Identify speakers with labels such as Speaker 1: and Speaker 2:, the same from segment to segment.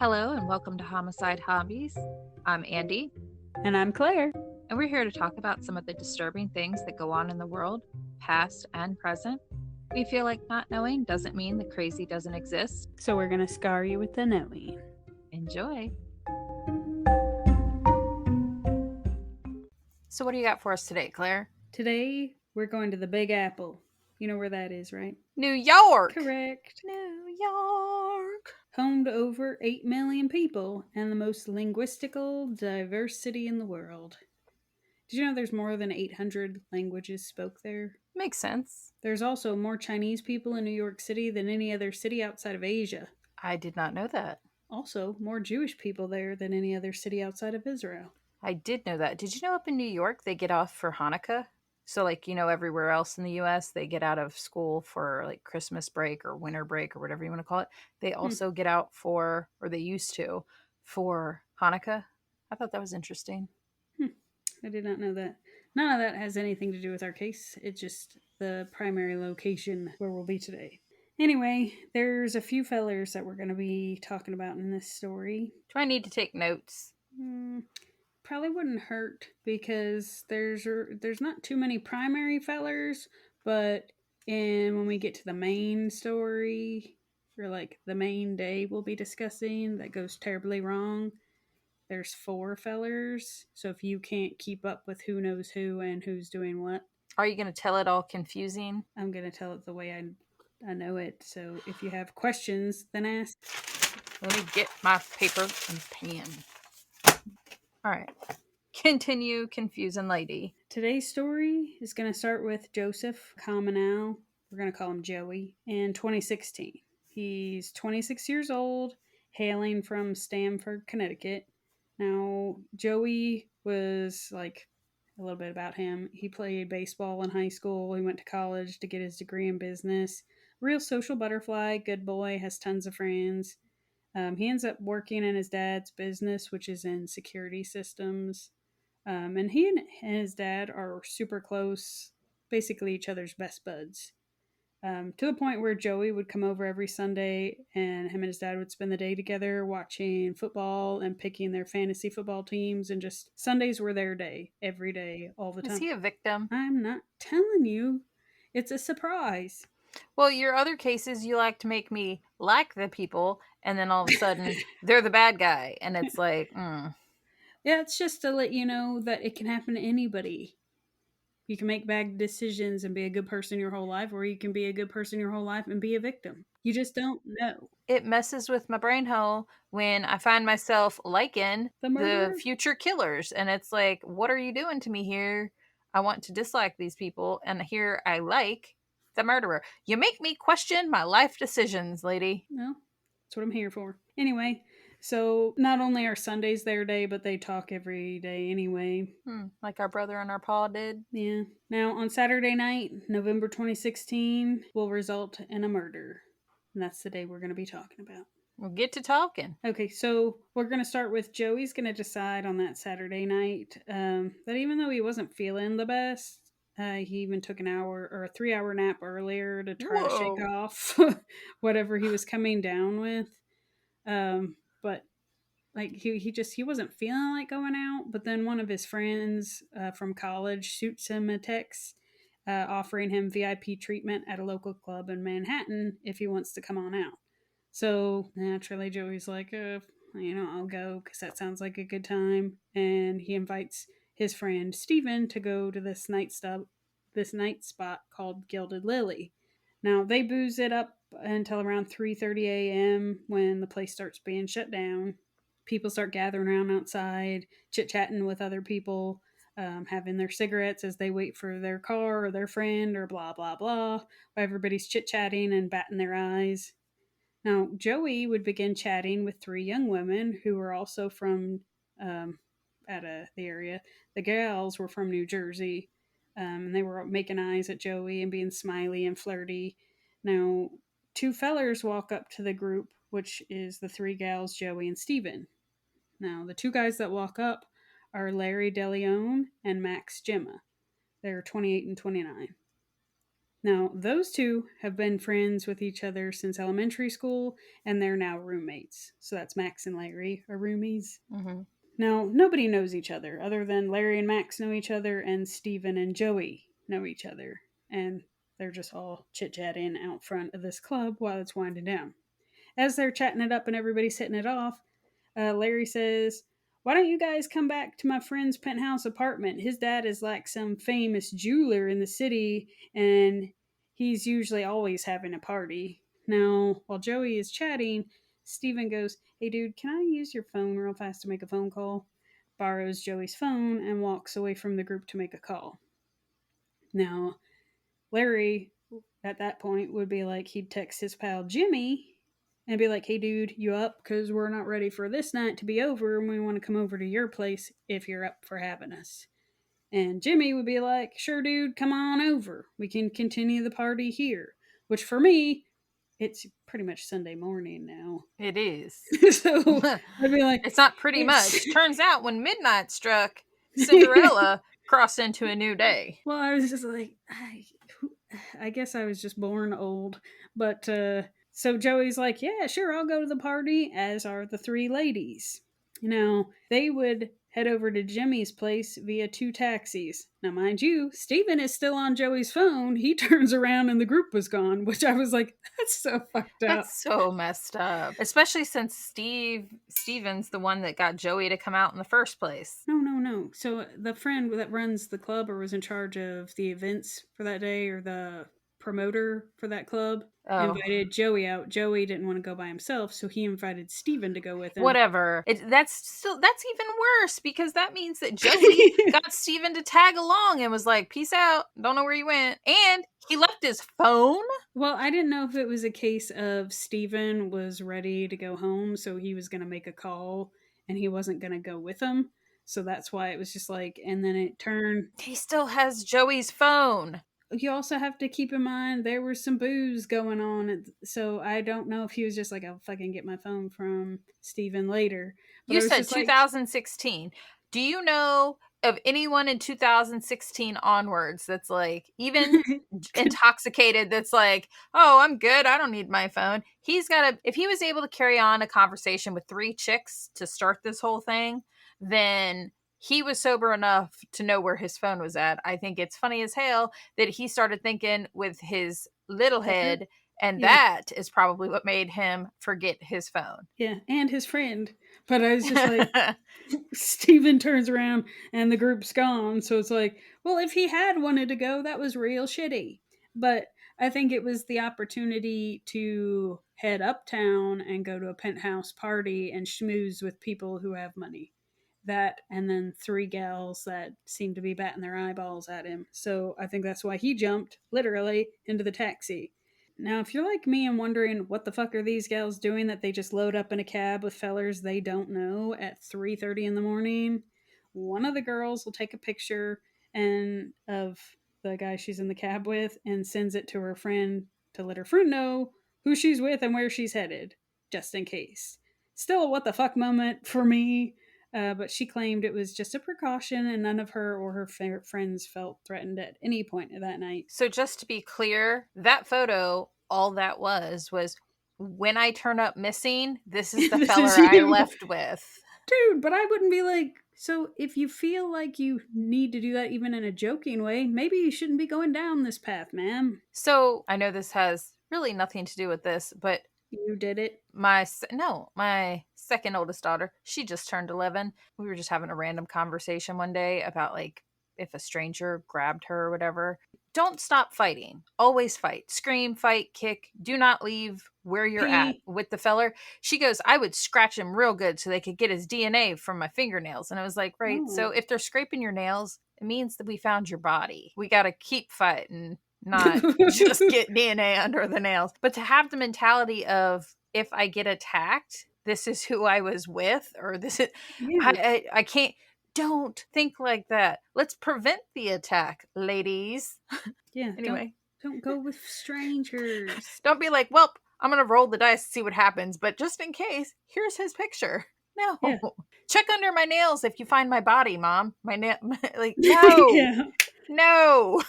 Speaker 1: Hello and welcome to Homicide Hobbies. I'm Andy,
Speaker 2: And I'm Claire.
Speaker 1: and we're here to talk about some of the disturbing things that go on in the world, past and present. We feel like not knowing doesn't mean the crazy doesn't exist.
Speaker 2: So we're going to scar you with the knowing.
Speaker 1: Enjoy. So, what do you got for us today, Claire?
Speaker 2: Today, we're going to the Big Apple. You know where that is, right?
Speaker 1: New York!
Speaker 2: Correct.
Speaker 1: New York!
Speaker 2: Home to over 8 million people and the most linguistical diverse city in the world. Did you know there's more than 800 languages spoke there?
Speaker 1: Makes sense.
Speaker 2: There's also more Chinese people in New York City than any other city outside of Asia.
Speaker 1: I did not know that.
Speaker 2: Also, more Jewish people there than any other city outside of Israel.
Speaker 1: I did know that. Did you know up in New York they get off for Hanukkah? So, like, everywhere else in the US, they get out of school for like Christmas break or winter break or whatever you want to call it. They also get out for, or they used to, for Hanukkah. I thought that was interesting.
Speaker 2: I did not know that. None of that has anything to do with our case. It's just the primary location where we'll be today. Anyway, there's a few fellers that we're going to be talking about in this story.
Speaker 1: Do I need to take notes?
Speaker 2: Probably wouldn't hurt because there's not too many primary fellers, but when we get to the main story, or like the main day we'll be discussing that goes terribly wrong, there's 4 fellers. So if you can't keep up with who knows who and who's doing what,
Speaker 1: Are you going to tell it all confusing?
Speaker 2: I'm going to tell it the way I know it. So if you have questions, then ask.
Speaker 1: Let me get my paper and pen. All right. Continue, confusing lady.
Speaker 2: Today's story is going to start with Joseph Comunale. We're going to call him Joey. In 2016, he's 26 years old, hailing from Stamford, Connecticut. Now, Joey was like a little bit about him. He played baseball in high school. He went to college to get his degree in business. Real social butterfly, good boy, has tons of friends. He ends up working in his dad's business, which is in security systems. And he and his dad are super close, basically each other's best buds. To the point where Joey would come over every Sunday and him and his dad would spend the day together watching football and picking their fantasy football teams. And just Sundays were their day, every day, all the time.
Speaker 1: Is he a victim?
Speaker 2: I'm not telling you. It's a surprise.
Speaker 1: Well, your other cases, you like to make me like the people, and then all of a sudden, they're the bad guy. And it's like,
Speaker 2: Yeah, it's just to let you know that it can happen to anybody. You can make bad decisions and be a good person your whole life, or you can be a good person your whole life and be a victim. You just don't know.
Speaker 1: It messes with my brain hole when I find myself liking the future killers. And it's like, what are you doing to me here? I want to dislike these people, and here I like the murderer. You make me question my life decisions, lady.
Speaker 2: Well, that's what I'm here for. Anyway, so not only are Sundays their day, but they talk every day anyway.
Speaker 1: Like our brother and our pa did.
Speaker 2: Yeah. Now, on Saturday night, November 2016, will result in a murder. And that's the day we're going to be talking about.
Speaker 1: We'll get to talking.
Speaker 2: Okay, so we're going to start with Joey's going to decide on that Saturday night that even though he wasn't feeling the best, he even took an hour or a 3-hour nap earlier to try to shake off whatever he was coming down with. But like he wasn't feeling like going out. But then one of his friends from college shoots him a text offering him VIP treatment at a local club in Manhattan if he wants to come on out. So naturally, Joey's like, I'll go because that sounds like a good time. And he invites his friend Steven to go to this night spot called Gilded Lily. Now, they booze it up until around 3:30 a.m. when the place starts being shut down. People start gathering around outside, chit-chatting with other people, having their cigarettes as they wait for their car or their friend or blah, blah, blah. Everybody's chit-chatting and batting their eyes. Now, Joey would begin chatting with 3 young women who were also from the area. The gals were from New Jersey, and they were making eyes at Joey and being smiley and flirty. Now, 2 fellers walk up to the group, which is the 3 gals, Joey and Steven. Now, the 2 guys that walk up are Larry DeLeon and Max Gemma. They're 28 and 29. Now, those two have been friends with each other since elementary school, and they're now roommates. So that's Max and Larry are roomies.
Speaker 1: Mm-hmm.
Speaker 2: Now, nobody knows each other other than Larry and Max know each other, and Steven and Joey know each other. And they're just all chit chatting out front of this club while it's winding down. As they're chatting it up and everybody's hitting it off, Larry says, "Why don't you guys come back to my friend's penthouse apartment? His dad is like some famous jeweler in the city, and he's usually always having a party." Now, while Joey is chatting, Steven goes, "Hey, dude, can I use your phone real fast to make a phone call?" Borrows Joey's phone and walks away from the group to make a call. Now, Larry, at that point, would be like, he'd text his pal Jimmy and be like, "Hey, dude, you up? Because we're not ready for this night to be over, and we want to come over to your place if you're up for having us." And Jimmy would be like, "Sure, dude, come on over. We can continue the party here." Which for me, it's pretty much Sunday morning now.
Speaker 1: It is.
Speaker 2: So I'd be like,
Speaker 1: It's not pretty much. Turns out when midnight struck, Cinderella crossed into a new day.
Speaker 2: Well, I was just like, I guess I was just born old. But so Joey's like, "Yeah, sure, I'll go to the party," as are the three ladies. Now, they would head over to Jimmy's place via 2 taxis. Now, mind you, Steven is still on Joey's phone. He turns around and the group was gone, which I was like, that's so fucked up.
Speaker 1: That's so messed up. Especially since Steven's the one that got Joey to come out in the first place.
Speaker 2: No. So the friend that runs the club or was in charge of the events for that day, or the promoter for that club, invited Joey out. Joey didn't want to go by himself, so he invited Steven to go with him.
Speaker 1: Whatever. That's even worse, because that means that Joey got Steven to tag along and was like, "Peace out. Don't know where you went." And he left his phone.
Speaker 2: Well, I didn't know if it was a case of Steven was ready to go home, so he was going to make a call and he wasn't going to go with him. So that's why it was just like, and then it turned.
Speaker 1: He still has Joey's phone.
Speaker 2: You also have to keep in mind there was some booze going on, so I don't know if he was just like, "I'll fucking get my phone from Steven later."
Speaker 1: But you said 2016. Like, do you know of anyone in 2016 onwards that's like even intoxicated, that's like, "Oh, I'm good, I don't need my phone"? If he was able to carry on a conversation with 3 chicks to start this whole thing, then he was sober enough to know where his phone was at. I think it's funny as hell that he started thinking with his little head, and that is probably what made him forget his phone.
Speaker 2: Yeah, and his friend. But I was just like, Steven turns around and the group's gone. So it's like, well, if he had wanted to go, that was real shitty. But I think it was the opportunity to head uptown and go to a penthouse party and schmooze with people who have money. That, and then 3 gals that seemed to be batting their eyeballs at him. So I think that's why he jumped, literally, into the taxi. Now, if you're like me and wondering what the fuck are these gals doing that they just load up in a cab with fellers they don't know at 3:30 in the morning, one of the girls will take a picture of the guy she's in the cab with and sends it to her friend to let her friend know who she's with and where she's headed, just in case. Still a what the fuck moment for me. But she claimed it was just a precaution and none of her or her friends felt threatened at any point that night.
Speaker 1: So just to be clear, that photo, all that was when I turn up missing, this is the feller I left with.
Speaker 2: Dude, but I wouldn't be like, so if you feel like you need to do that even in a joking way, maybe you shouldn't be going down this path, ma'am.
Speaker 1: So I know this has really nothing to do with this, but
Speaker 2: you did it.
Speaker 1: My second oldest daughter, she just turned 11. We were just having a random conversation one day about like if a stranger grabbed her or whatever. Don't stop fighting. Always fight. Scream, fight, kick. Do not leave where you're at with the feller. She goes, "I would scratch him real good so they could get his DNA from my fingernails." And I was like, right. So if they're scraping your nails, it means that we found your body. We got to keep fighting. Not just get DNA under the nails, but to have the mentality of, if I get attacked, this is who I was with, or this is, I can't, don't think like that. Let's prevent the attack, ladies.
Speaker 2: Yeah.
Speaker 1: Anyway.
Speaker 2: Don't go with strangers.
Speaker 1: Don't be like, "Well, I'm going to roll the dice and see what happens, but just in case, here's his picture." No. Yeah. Check under my nails if you find my body, Mom. Like, no. No.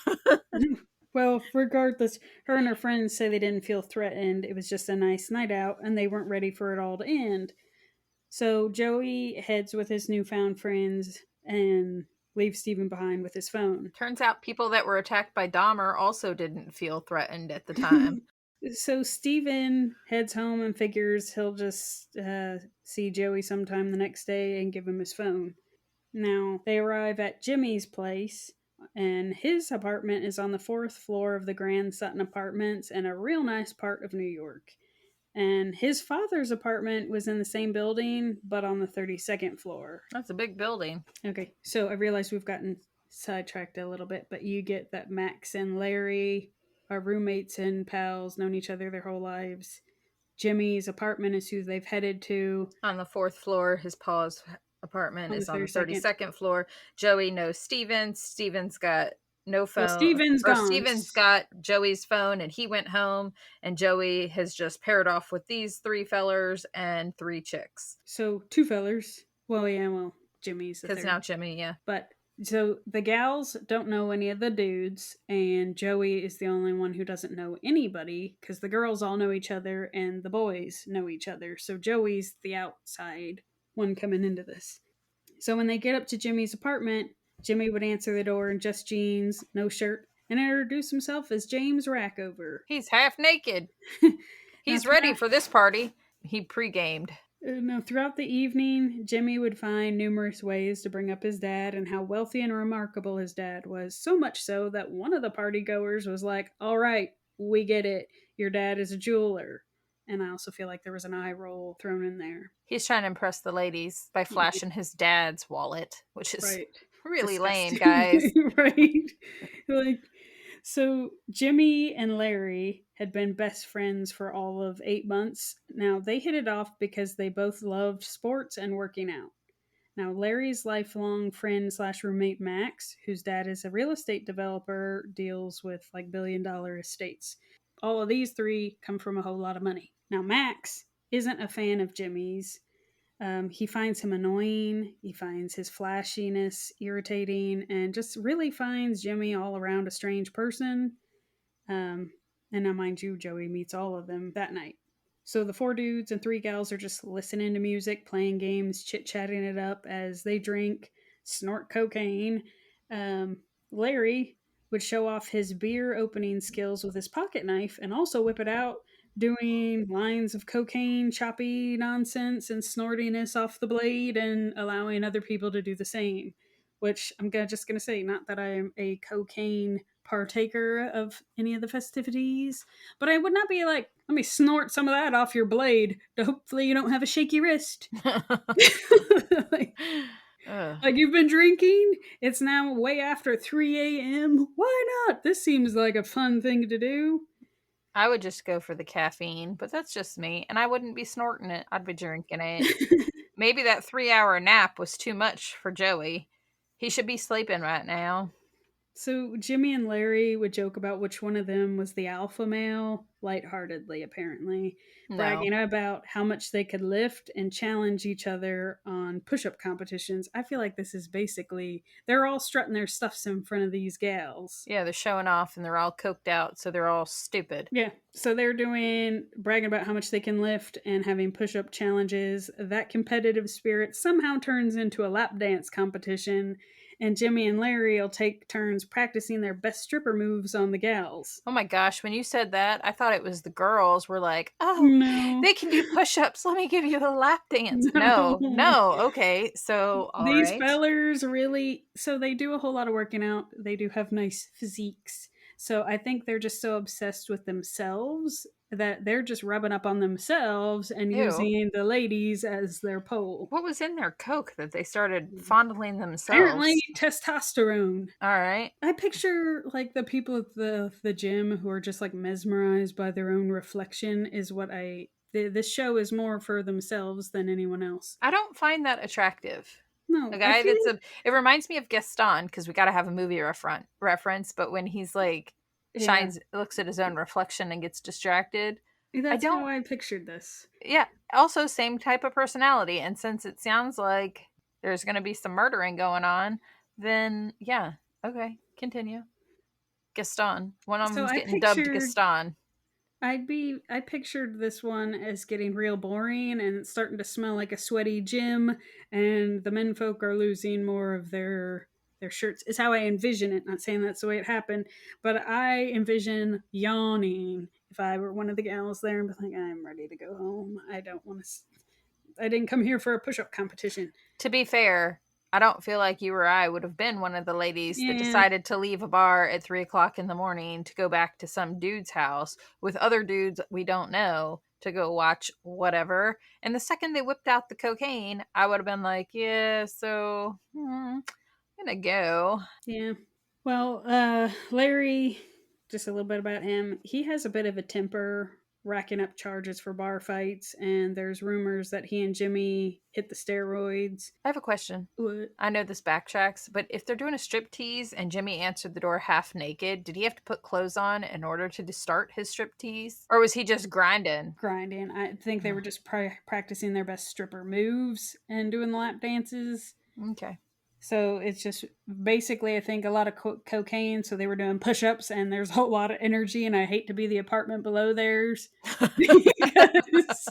Speaker 2: Well, regardless, her and her friends say they didn't feel threatened. It was just a nice night out and they weren't ready for it all to end. So Joey heads with his newfound friends and leaves Steven behind with his phone.
Speaker 1: Turns out people that were attacked by Dahmer also didn't feel threatened at the time.
Speaker 2: So Steven heads home and figures he'll just see Joey sometime the next day and give him his phone. Now, they arrive at Jimmy's place, and his apartment is on the fourth floor of the Grand Sutton Apartments in a real nice part of New York. And his father's apartment was in the same building, but on the 32nd floor.
Speaker 1: That's a big building.
Speaker 2: Okay, so I realize we've gotten sidetracked a little bit, but you get that Max and Larry are roommates and pals, known each other their whole lives. Jimmy's apartment is who they've headed to.
Speaker 1: On the fourth floor, his pa's apartment
Speaker 2: On the
Speaker 1: is on the
Speaker 2: 32nd.
Speaker 1: 32nd floor. Joey knows Steven. Steven's got no phone.
Speaker 2: Well, Steven's gone.
Speaker 1: Steven's got Joey's phone and he went home, and Joey has just paired off with these 3 fellers and 3 chicks.
Speaker 2: So 2 fellers. Well, Jimmy's the third.
Speaker 1: Because now Jimmy, yeah.
Speaker 2: But so the gals don't know any of the dudes, and Joey is the only one who doesn't know anybody because the girls all know each other and the boys know each other. So Joey's the outside one coming into this. So when they get up to Jimmy's apartment, Jimmy would answer the door in just jeans, no shirt, and introduce himself as James Rackover.
Speaker 1: He's half naked. He's ready for this party. He pre-gamed.
Speaker 2: No, throughout the evening, Jimmy would find numerous ways to bring up his dad and how wealthy and remarkable his dad was. So much so that one of the party goers was like, "All right, we get it. Your dad is a jeweler." And I also feel like there was an eye roll thrown in there.
Speaker 1: He's trying to impress the ladies by flashing his dad's wallet, which is really lame, guys.
Speaker 2: Right? Like, so Jimmy and Larry had been best friends for all of 8 months. Now, they hit it off because they both loved sports and working out. Now, Larry's lifelong friend slash roommate Max, whose dad is a real estate developer, deals with like billion-dollar estates. All of these 3 come from a whole lot of money. Now, Max isn't a fan of Jimmy's. He finds him annoying, he finds his flashiness irritating, and just really finds Jimmy all around a strange person. And now, mind you, Joey meets all of them that night. So the 4 dudes and 3 gals are just listening to music, playing games, chit-chatting it up as they drink, snort cocaine. Larry would show off his beer opening skills with his pocket knife and also whip it out, doing lines of cocaine, choppy nonsense, and snortiness off the blade and allowing other people to do the same. Which I'm just going to say, not that I am a cocaine partaker of any of the festivities, but I would not be like, let me snort some of that off your blade. Hopefully you don't have a shaky wrist. Like you've been drinking, it's now way after 3 a.m. Why not? This seems like a fun thing to do.
Speaker 1: I would just go for the caffeine, but that's just me. And I wouldn't be snorting it. I'd be drinking it. Maybe that 3-hour nap was too much for Joey. He should be sleeping right now.
Speaker 2: So Jimmy and Larry would joke about which one of them was the alpha male, lightheartedly, apparently, bragging about how much they could lift and challenge each other on push-up competitions. I feel like this is basically, they're all strutting their stuffs in front of these gals.
Speaker 1: Yeah, they're showing off and they're all coked out, so they're all stupid.
Speaker 2: Yeah, so they're bragging about how much they can lift and having push-up challenges. That competitive spirit somehow turns into a lap dance competition, and Jimmy and Larry will take turns practicing their best stripper moves on the gals.
Speaker 1: Oh my gosh, when you said that, I thought it was the girls were like, oh,
Speaker 2: no.
Speaker 1: They can do push-ups. Let me give you a lap dance. No. Okay, so
Speaker 2: these fellers really, so they do a whole lot of working out. They do have nice physiques. So I think they're just so obsessed with themselves that they're just rubbing up on themselves and using the ladies as their pole.
Speaker 1: What was in their coke that they started fondling themselves?
Speaker 2: Apparently testosterone.
Speaker 1: All right.
Speaker 2: I picture like the people at the gym who are just like mesmerized by their own reflection is what this show is more for themselves than anyone else.
Speaker 1: I don't find that attractive.
Speaker 2: No.
Speaker 1: A guy it reminds me of Gaston, because we got to have a movie reference, but when he's like looks at his own reflection and gets distracted.
Speaker 2: That's how I pictured this.
Speaker 1: Yeah. Also, same type of personality. And since it sounds like there's going to be some murdering going on, then yeah. Okay. Continue. Gaston. One of
Speaker 2: So
Speaker 1: them's getting dubbed Gaston.
Speaker 2: I pictured this one as getting real boring and it's starting to smell like a sweaty gym, and the men folk are losing more of their shirts. Is how I envision it. Not saying that's the way it happened, but I envision yawning if I were one of the gals there and be like, I'm ready to go home. I don't want to. I didn't come here for a push-up competition.
Speaker 1: To be fair, I don't feel like you or I would have been one of the ladies that
Speaker 2: Yeah,
Speaker 1: decided to leave a bar at 3 o'clock in the morning to go back to some dude's house with other dudes we don't know to go watch whatever. And the second they whipped out the cocaine, I would have been like, yeah, so I'm gonna go.
Speaker 2: yeah. Well, Larry, just a little bit about him. He has a bit of a temper, racking up charges for bar fights, and there's rumors that he and Jimmy hit the steroids.
Speaker 1: I have a question.
Speaker 2: What?
Speaker 1: I know this backtracks, but if they're doing a strip tease and Jimmy answered the door half naked, did he have to put clothes on in order to start his strip tease? Or was he just grinding?
Speaker 2: Grinding. I think they were just practicing their best stripper moves and doing the lap dances.
Speaker 1: Okay.
Speaker 2: So it's just basically, I think, a lot of cocaine. So they were doing push ups, and there's a whole lot of energy. And I hate to be the apartment below theirs because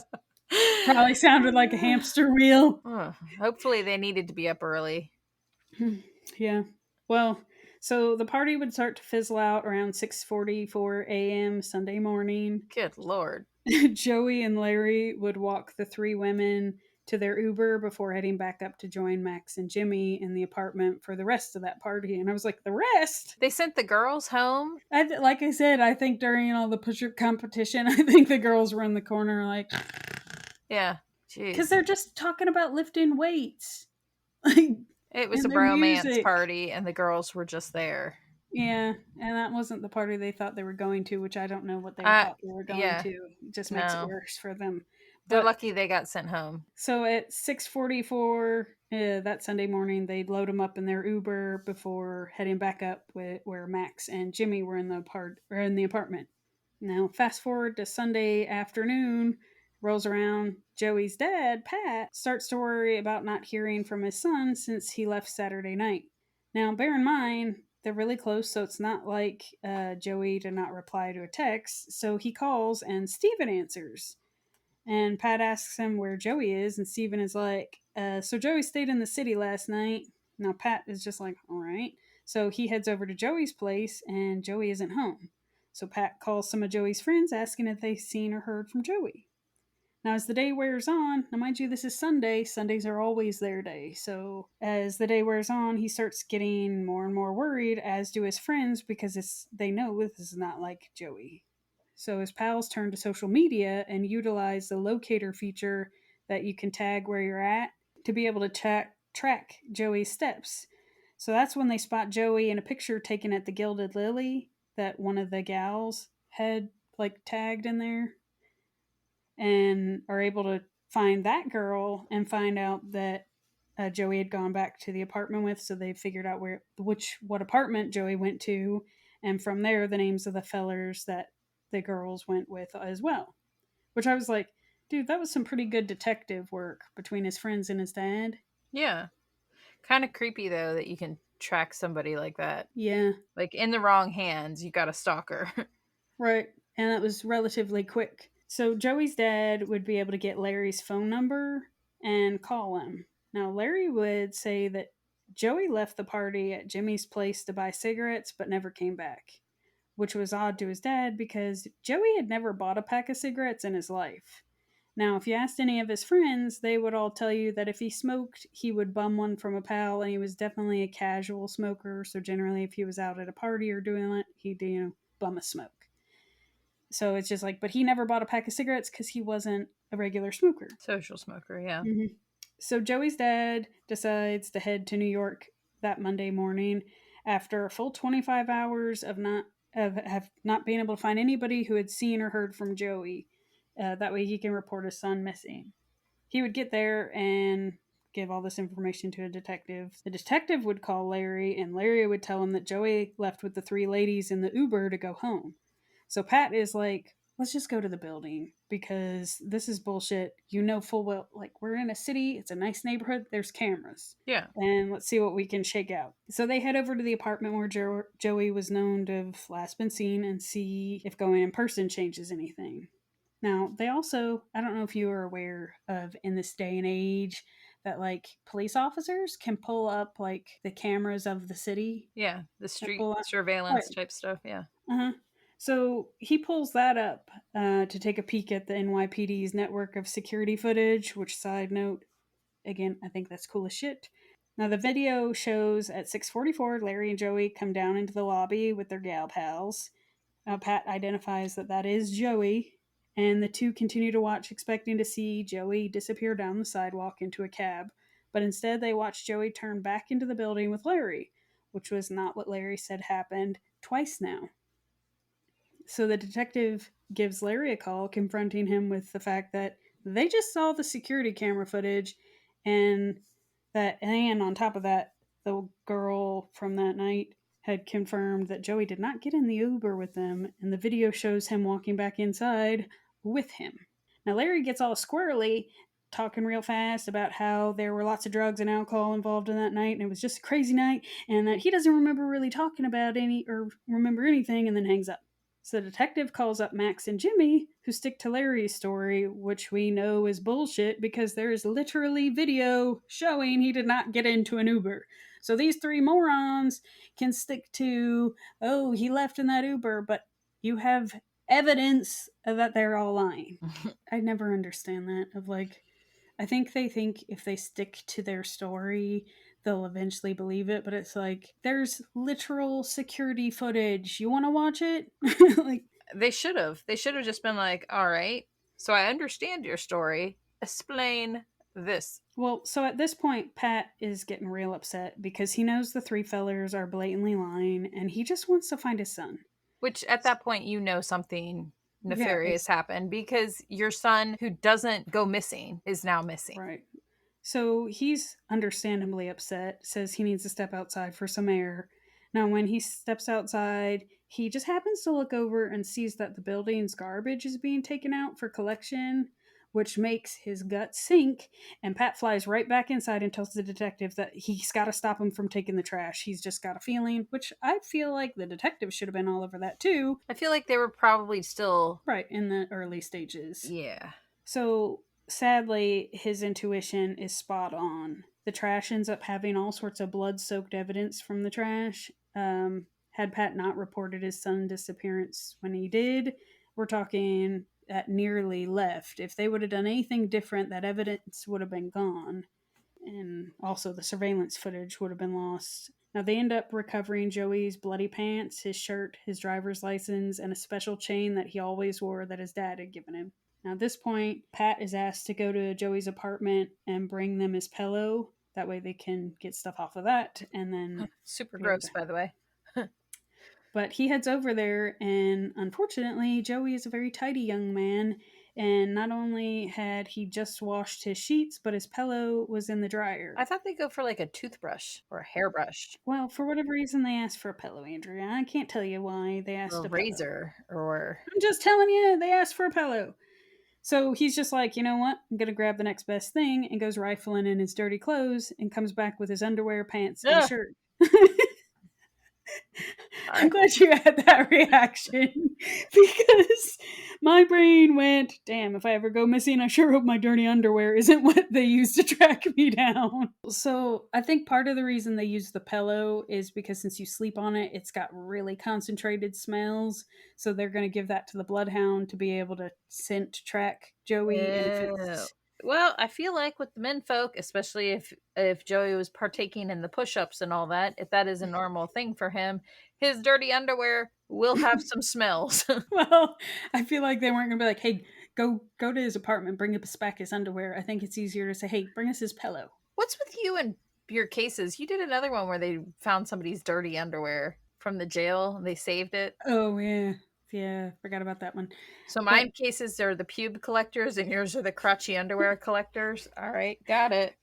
Speaker 2: probably sounded like a hamster wheel.
Speaker 1: Hopefully they needed to be up early.
Speaker 2: Yeah. Well, so the party would start to fizzle out around 6:44 a.m. Sunday morning.
Speaker 1: Good Lord.
Speaker 2: Joey and Larry would walk the three women to their Uber before heading back up to join Max and Jimmy in the apartment for the rest of that party. And I was like, the rest?
Speaker 1: They sent the girls home?
Speaker 2: Like I said, I think during all the push-up competition, I think the girls were in the corner like...
Speaker 1: Yeah. Jeez.
Speaker 2: Because they're just talking about lifting weights. Like,
Speaker 1: it was a bromance party, and the girls were just there.
Speaker 2: Yeah, and that wasn't the party they thought they were going to, which I don't know what they thought they were going to. It just makes it worse for them.
Speaker 1: They're lucky they got sent home.
Speaker 2: So at 6:44 that Sunday morning, they'd load them up in their Uber before heading back up where Max and Jimmy were in the apartment. Now, fast forward to Sunday afternoon, rolls around. Joey's dad, Pat, starts to worry about not hearing from his son since he left Saturday night. Now, bear in mind, they're really close, so it's not like Joey did not reply to a text. So he calls, and Steven answers. And Pat asks him where Joey is, and Steven is like, so Joey stayed in the city last night. Now, Pat is just like, all right. So he heads over to Joey's place, and Joey isn't home. So Pat calls some of Joey's friends, asking if they've seen or heard from Joey. Now, as the day wears on, now mind you, this is Sunday. Sundays are always their day. So as the day wears on, he starts getting more and more worried, as do his friends, because they know this is not like Joey. So his pals turn to social media and utilize the locator feature that you can tag where you're at to be able to track Joey's steps. So that's when they spot Joey in a picture taken at the Gilded Lily that one of the gals had tagged in there, and are able to find that girl and find out that Joey had gone back to the apartment with. So they figured out what apartment Joey went to, and from there the names of the fellers that the girls went with as well. Which I was like, dude, that was some pretty good detective work between his friends and his dad.
Speaker 1: Yeah. Kind of creepy though that you can track somebody like that.
Speaker 2: Yeah.
Speaker 1: Like in the wrong hands, you got a stalker.
Speaker 2: Right. And that was relatively quick. So Joey's dad would be able to get Larry's phone number and call him. Now, Larry would say that Joey left the party at Jimmy's place to buy cigarettes but never came back, which was odd to his dad because Joey had never bought a pack of cigarettes in his life. Now, if you asked any of his friends, they would all tell you that if he smoked, he would bum one from a pal, and he was definitely a casual smoker. So generally, if he was out at a party or doing it, he'd, bum a smoke. So it's just like, but he never bought a pack of cigarettes because he wasn't a regular smoker.
Speaker 1: Social smoker, yeah.
Speaker 2: Mm-hmm. So Joey's dad decides to head to New York that Monday morning after a full 25 hours of not being able to find anybody who had seen or heard from Joey. That way he can report his son missing. He would get there and give all this information to a detective. The detective would call Larry, and Larry would tell him that Joey left with the three ladies in the Uber to go home. So Pat is like, let's just go to the building because this is bullshit. You know full well, like, we're in a city, it's a nice neighborhood, there's cameras.
Speaker 1: Yeah.
Speaker 2: And let's see what we can shake out. So they head over to the apartment where Joey was known to have last been seen and see if going in person changes anything. Now, they also, I don't know if you are aware of in this day and age, that like police officers can pull up like the cameras of the city
Speaker 1: Yeah. The
Speaker 2: and
Speaker 1: street
Speaker 2: pull up. Right.
Speaker 1: surveillance type stuff. Yeah.
Speaker 2: Uh-huh. So he pulls that up to take a peek at the NYPD's network of security footage, which, side note, again, I think that's cool as shit. Now, the video shows at 6:44, Larry and Joey come down into the lobby with their gal pals. Pat identifies that that is Joey, and the two continue to watch, expecting to see Joey disappear down the sidewalk into a cab. But instead, they watch Joey turn back into the building with Larry, which was not what Larry said happened twice now. So the detective gives Larry a call, confronting him with the fact that they just saw the security camera footage, and on top of that, the girl from that night had confirmed that Joey did not get in the Uber with them, and the video shows him walking back inside with him. Now Larry gets all squirrely, talking real fast about how there were lots of drugs and alcohol involved in that night, and it was just a crazy night, and that he doesn't remember really talking about any or remember anything, and then hangs up. So the detective calls up Max and Jimmy, who stick to Larry's story, which we know is bullshit because there is literally video showing he did not get into an Uber. So these three morons can stick to, oh, he left in that Uber, but you have evidence that they're all lying. I never understand that. Of like, I think they think if they stick to their story, they'll eventually believe it, but it's like there's literal security footage. You want to watch it? Like,
Speaker 1: They should have. They should have just been like, all right, so I understand your story. Explain this.
Speaker 2: well, so at this point, Pat is getting real upset because he knows the three fellers are blatantly lying, and he just wants to find his son.
Speaker 1: Which at that point, you know something
Speaker 2: Yeah,
Speaker 1: nefarious happened because your son, who doesn't go missing, is now missing.
Speaker 2: right. So he's understandably upset, says he needs to step outside for some air. Now, when he steps outside, he just happens to look over and sees that the building's garbage is being taken out for collection, which makes his gut sink. And Pat flies right back inside and tells the detective that he's got to stop him from taking the trash. He's just got a feeling, which I feel like the detective should have been all over that too.
Speaker 1: I feel like they were probably still.
Speaker 2: Right, in the early stages.
Speaker 1: Yeah.
Speaker 2: So sadly, his intuition is spot on. The trash ends up having all sorts of blood soaked evidence from the trash. Had Pat not reported his son's disappearance when he did, we're talking at nearly left. If they would have done anything different, that evidence would have been gone. And also the surveillance footage would have been lost. Now they end up recovering Joey's bloody pants, his shirt, his driver's license, and a special chain that he always wore that his dad had given him. Now, at this point, Pat is asked to go to Joey's apartment and bring them his pillow. That way they can get stuff off of that. And then.
Speaker 1: Super gross, by the way.
Speaker 2: But he heads over there, and unfortunately, Joey is a very tidy young man. And not only had he just washed his sheets, but his pillow was in the dryer.
Speaker 1: I thought they go for like a toothbrush or a hairbrush.
Speaker 2: Well, for whatever reason, they asked for a pillow, Andrea. I can't tell you why they asked
Speaker 1: Or a
Speaker 2: a pillow.
Speaker 1: razor or.
Speaker 2: I'm just telling you, they asked for a pillow. So he's just like, you know what? I'm going to grab the next best thing, and goes rifling in his dirty clothes and comes back with his underwear, pants, and shirt. I'm glad you had that reaction because my brain went, damn, if I ever go missing, I sure hope my dirty underwear isn't what they use to track me down. So I think part of the reason they use the pillow is because since you sleep on it, it's got really concentrated smells. So they're going to give that to the bloodhound to be able to scent track Joey. And if it's.
Speaker 1: Well, I feel like with the menfolk, especially if Joey was partaking in the push-ups and all that, if that is a normal thing for him, his dirty underwear will have some smells.
Speaker 2: Well, I feel like they weren't going to be like, hey, go to his apartment, bring us back his underwear. I think it's easier to say, hey, bring us his pillow.
Speaker 1: What's with you and your cases? You did another one where they found somebody's dirty underwear from the jail. They saved it.
Speaker 2: Oh, yeah. Yeah, forgot about that one.
Speaker 1: So my cases are the pube collectors and yours are the crotchy underwear collectors. All right, got it.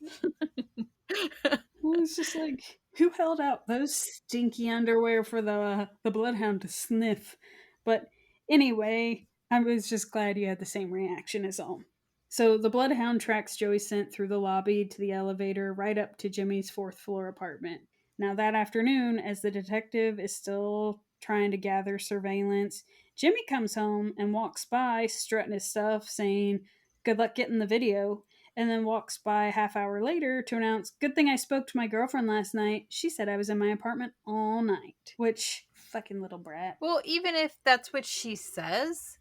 Speaker 2: Well, it's just like, who held out those stinky underwear for the bloodhound to sniff? But anyway, I was just glad you had the same reaction as all. So the bloodhound tracks Joey's scent through the lobby to the elevator right up to Jimmy's fourth floor apartment. Now, that afternoon, as the detective is still trying to gather surveillance, Jimmy comes home and walks by, strutting his stuff, saying, "Good luck getting the video," and then walks by a half hour later to announce, "Good thing I spoke to my girlfriend last night. She said I was in my apartment all night." Which, fucking little brat.
Speaker 1: Well, even if that's what she says,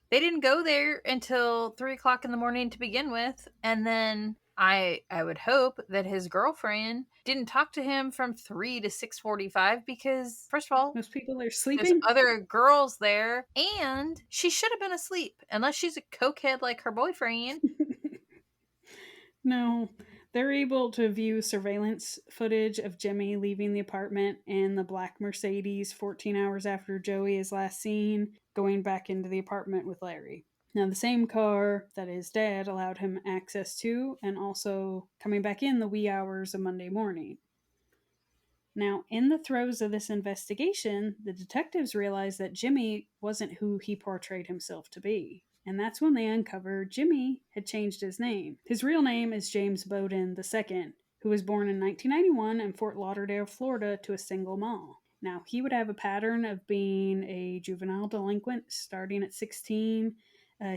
Speaker 1: they didn't go there until 3 o'clock in the morning to begin with, and then I would hope that his girlfriend didn't talk to him from 3 to 6:45 because first of all,
Speaker 2: Most people are
Speaker 1: there's
Speaker 2: sleeping.
Speaker 1: other girls there, and she should have been asleep unless she's a cokehead like her boyfriend.
Speaker 2: No, they're able to view surveillance footage of Jimmy leaving the apartment and the black Mercedes 14 hours after Joey is last seen going back into the apartment with Larry. Now, the same car that his dad allowed him access to, and also coming back in the wee hours of Monday morning. Now, in the throes of this investigation, the detectives realized that Jimmy wasn't who he portrayed himself to be. And that's when they uncovered Jimmy had changed his name. His real name is James Bowden II, who was born in 1991 in Fort Lauderdale, Florida, to a single mom. Now, he would have a pattern of being a juvenile delinquent starting at 16.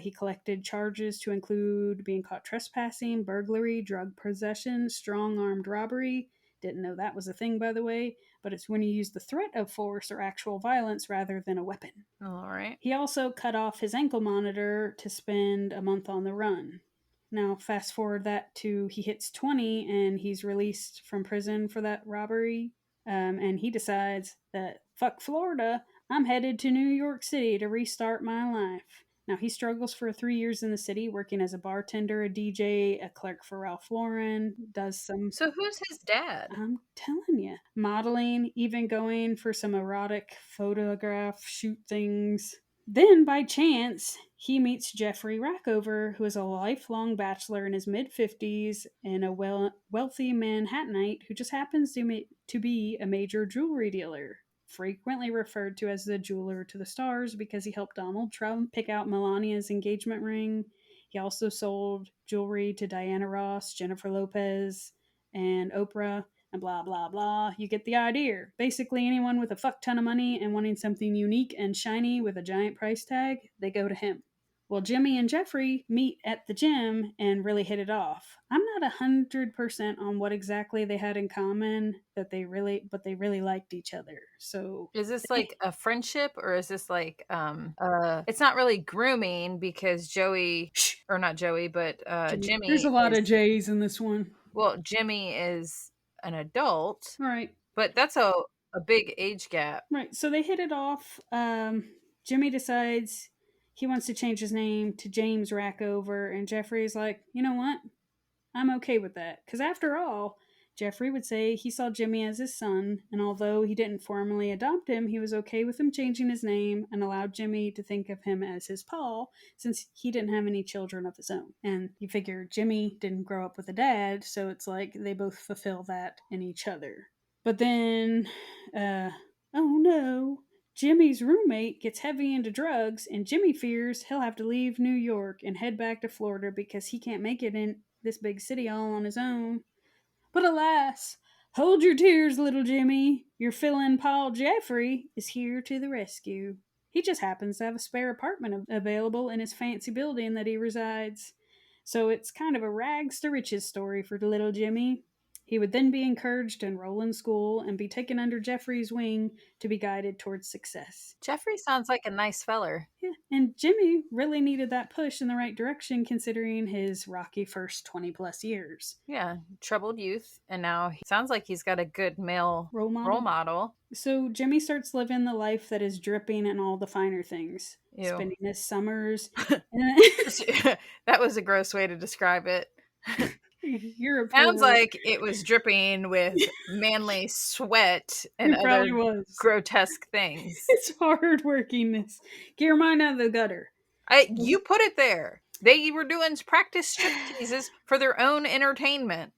Speaker 2: He collected charges to include being caught trespassing, burglary, drug possession, strong armed robbery. Didn't know that was a thing, by the way, but it's when you use the threat of force or actual violence rather than a weapon.
Speaker 1: All right.
Speaker 2: He also cut off his ankle monitor to spend a month on the run. Now, fast forward that to he hits 20 and he's released from prison for that robbery. And he decides that, fuck Florida, I'm headed to New York City to restart my life. Now, he struggles for 3 years in the city, working as a bartender, a DJ, a clerk for Ralph Lauren, does some,
Speaker 1: So who's his dad?
Speaker 2: I'm telling you, modeling, even going for some erotic photograph shoot things. Then, by chance, he meets Jeffrey Rackover, who is a lifelong bachelor in his mid 50s and a wealthy Manhattanite who just happens to be a major jewelry dealer, frequently referred to as the jeweler to the stars because he helped Donald Trump pick out Melania's engagement ring. He also sold jewelry to Diana Ross, Jennifer Lopez, and Oprah, and blah, blah, blah. You get the idea. Basically, anyone with a fuck ton of money and wanting something unique and shiny with a giant price tag, they go to him. Well, Jimmy and Jeffrey meet at the gym and really hit it off. I'm not 100% on what exactly they had in common but they really liked each other. So,
Speaker 1: Is this like a friendship or is this like it's not really grooming because Joey
Speaker 2: shh,
Speaker 1: or not Joey, but
Speaker 2: Jimmy. There's
Speaker 1: Jimmy
Speaker 2: a lot
Speaker 1: is
Speaker 2: of J's in this one.
Speaker 1: well, Jimmy is an adult,
Speaker 2: All right.
Speaker 1: but that's a big age gap.
Speaker 2: Right. So they hit it off. Jimmy decides he wants to change his name to James Rackover, and Jeffrey's like, you know what? I'm okay with that. Because after all, Jeffrey would say he saw Jimmy as his son, and although he didn't formally adopt him, he was okay with him changing his name and allowed Jimmy to think of him as his Paul, since he didn't have any children of his own. And you figure Jimmy didn't grow up with a dad, so it's like they both fulfill that in each other. But then, oh no, Jimmy's roommate gets heavy into drugs, and Jimmy fears he'll have to leave New York and head back to Florida because he can't make it in this big city all on his own. But alas, hold your tears, little Jimmy. Your fill-in Paul Jeffrey is here to the rescue. He just happens to have a spare apartment available in his fancy building that he resides. So it's kind of a rags to riches story for little Jimmy. He would then be encouraged to enroll in school and be taken under Jeffrey's wing to be guided towards success.
Speaker 1: Jeffrey sounds like a nice feller.
Speaker 2: Yeah, and Jimmy really needed that push in the right direction considering his rocky first 20 plus years.
Speaker 1: Yeah, troubled youth, and now he sounds like he's got a good male
Speaker 2: Role
Speaker 1: role
Speaker 2: model.
Speaker 1: model.
Speaker 2: So Jimmy starts living the life that is dripping in all the finer things.
Speaker 1: Ew.
Speaker 2: Spending his summers.
Speaker 1: That was a gross way to describe it.
Speaker 2: You're a
Speaker 1: Sounds like it was dripping with manly sweat and
Speaker 2: It
Speaker 1: other
Speaker 2: probably was.
Speaker 1: grotesque things.
Speaker 2: It's hard workingness. Get your mind out of the gutter.
Speaker 1: You put it there. They were doing practice stripteases for their own entertainment.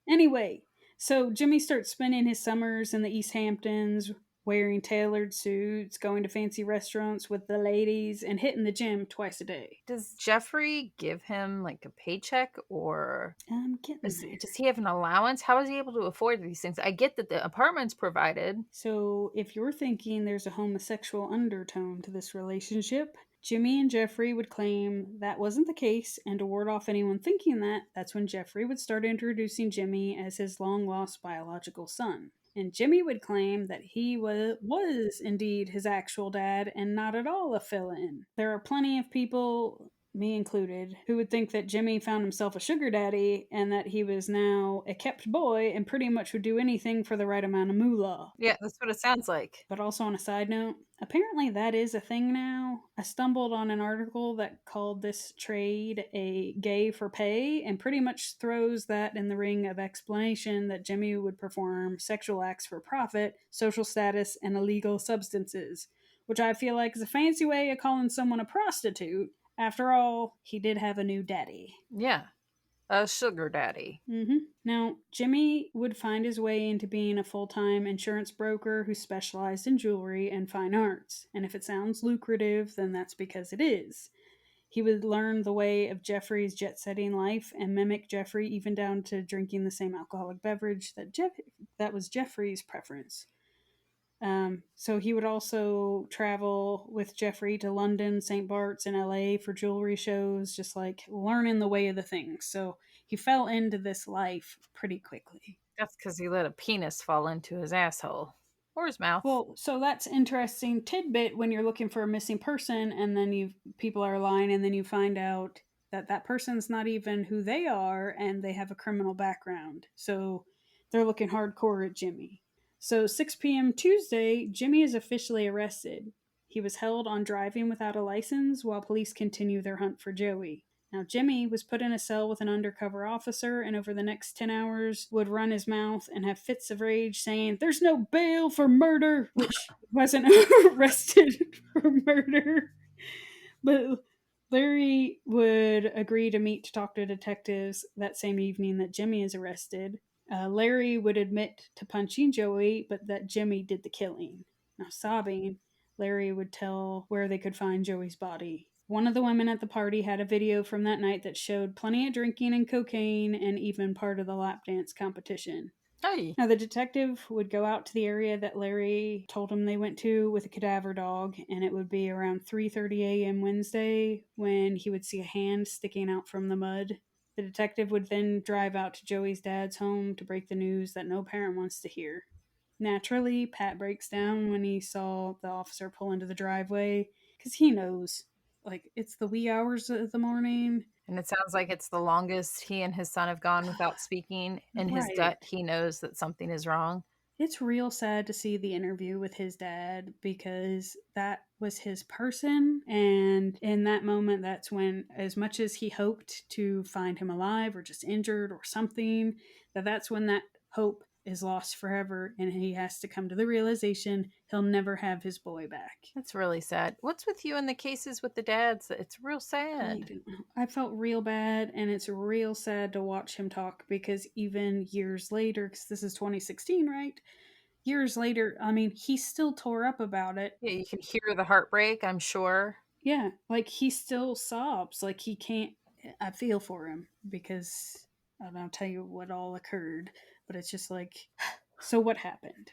Speaker 2: Anyway, so Jimmy starts spending his summers in the East Hamptons, wearing tailored suits, going to fancy restaurants with the ladies, and hitting the gym twice a day.
Speaker 1: Does Jeffrey give him like a paycheck, or
Speaker 2: I'm getting there.
Speaker 1: does he have an allowance? How is he able to afford these things? I get that the apartment's provided.
Speaker 2: So, if you're thinking there's a homosexual undertone to this relationship, Jimmy and Jeffrey would claim that wasn't the case, and to ward off anyone thinking that, that's when Jeffrey would start introducing Jimmy as his long lost biological son. And Jimmy would claim that he was indeed his actual dad and not at all a fill in. There are plenty of people, me included, who would think that Jimmy found himself a sugar daddy and that he was now a kept boy and pretty much would do anything for the right amount of moolah.
Speaker 1: Yeah, that's what it sounds like.
Speaker 2: But also, on a side note, apparently that is a thing now. I stumbled on an article that called this trade a gay for pay and pretty much throws that in the ring of explanation that Jimmy would perform sexual acts for profit, social status, and illegal substances, which I feel like is a fancy way of calling someone a prostitute. After all, he did have a new daddy.
Speaker 1: Yeah, a sugar daddy.
Speaker 2: Now, Jimmy would find his way into being a full time insurance broker who specialized in jewelry and fine arts. And if it sounds lucrative, then that's because it is. He would learn the way of Jeffrey's jet setting life and mimic Jeffrey even down to drinking the same alcoholic beverage that was Jeffrey's preference. So he would also travel with Jeffrey to London, St. Bart's, and LA for jewelry shows, just like learning the way of the things. So he fell into this life pretty quickly.
Speaker 1: That's because he let a penis fall into his asshole or his mouth.
Speaker 2: Well, so that's interesting tidbit when you're looking for a missing person, and then people are lying, and then you find out that that person's not even who they are, and they have a criminal background. So they're looking hardcore at Jimmy. So 6 p.m. Tuesday, Jimmy is officially arrested. He was held on driving without a license while police continue their hunt for Joey. Now, Jimmy was put in a cell with an undercover officer, and over the next 10 hours would run his mouth and have fits of rage saying, "There's no bail for murder," which wasn't arrested for murder. But Larry would agree to meet to talk to detectives that same evening that Jimmy is arrested. Larry would admit to punching Joey, but that Jimmy did the killing. Now, sobbing, Larry would tell where they could find Joey's body. One of the women at the party had a video from that night that showed plenty of drinking and cocaine and even part of the lap dance competition.
Speaker 1: Hey.
Speaker 2: Now, the detective would go out to the area that Larry told him they went to with a cadaver dog, and it would be around 3:30 a.m. Wednesday when he would see a hand sticking out from the mud. The detective would then drive out to Joey's dad's home to break the news that no parent wants to hear. Naturally, Pat breaks down when he saw the officer pull into the driveway because he knows, like, it's the wee hours of the morning.
Speaker 1: And it sounds like it's the longest he and his son have gone without speaking. In his
Speaker 2: Right.
Speaker 1: gut, he knows that something is wrong.
Speaker 2: It's real sad to see the interview with his dad because that was his person. And in that moment, that's when, as much as he hoped to find him alive or just injured or something, that's when that hope is lost forever. And he has to come to the realization he'll never have his boy back.
Speaker 1: That's really sad. What's with you and the cases with the dads? It's real sad.
Speaker 2: I felt real bad, and it's real sad to watch him talk because even years later, because this is 2016, right? Years later, I mean, he still tore up about it.
Speaker 1: Yeah, you can hear the heartbreak, I'm sure.
Speaker 2: Yeah, like he still sobs. Like he can't. I feel for him because I'll tell you what all occurred, but it's just like, so what happened?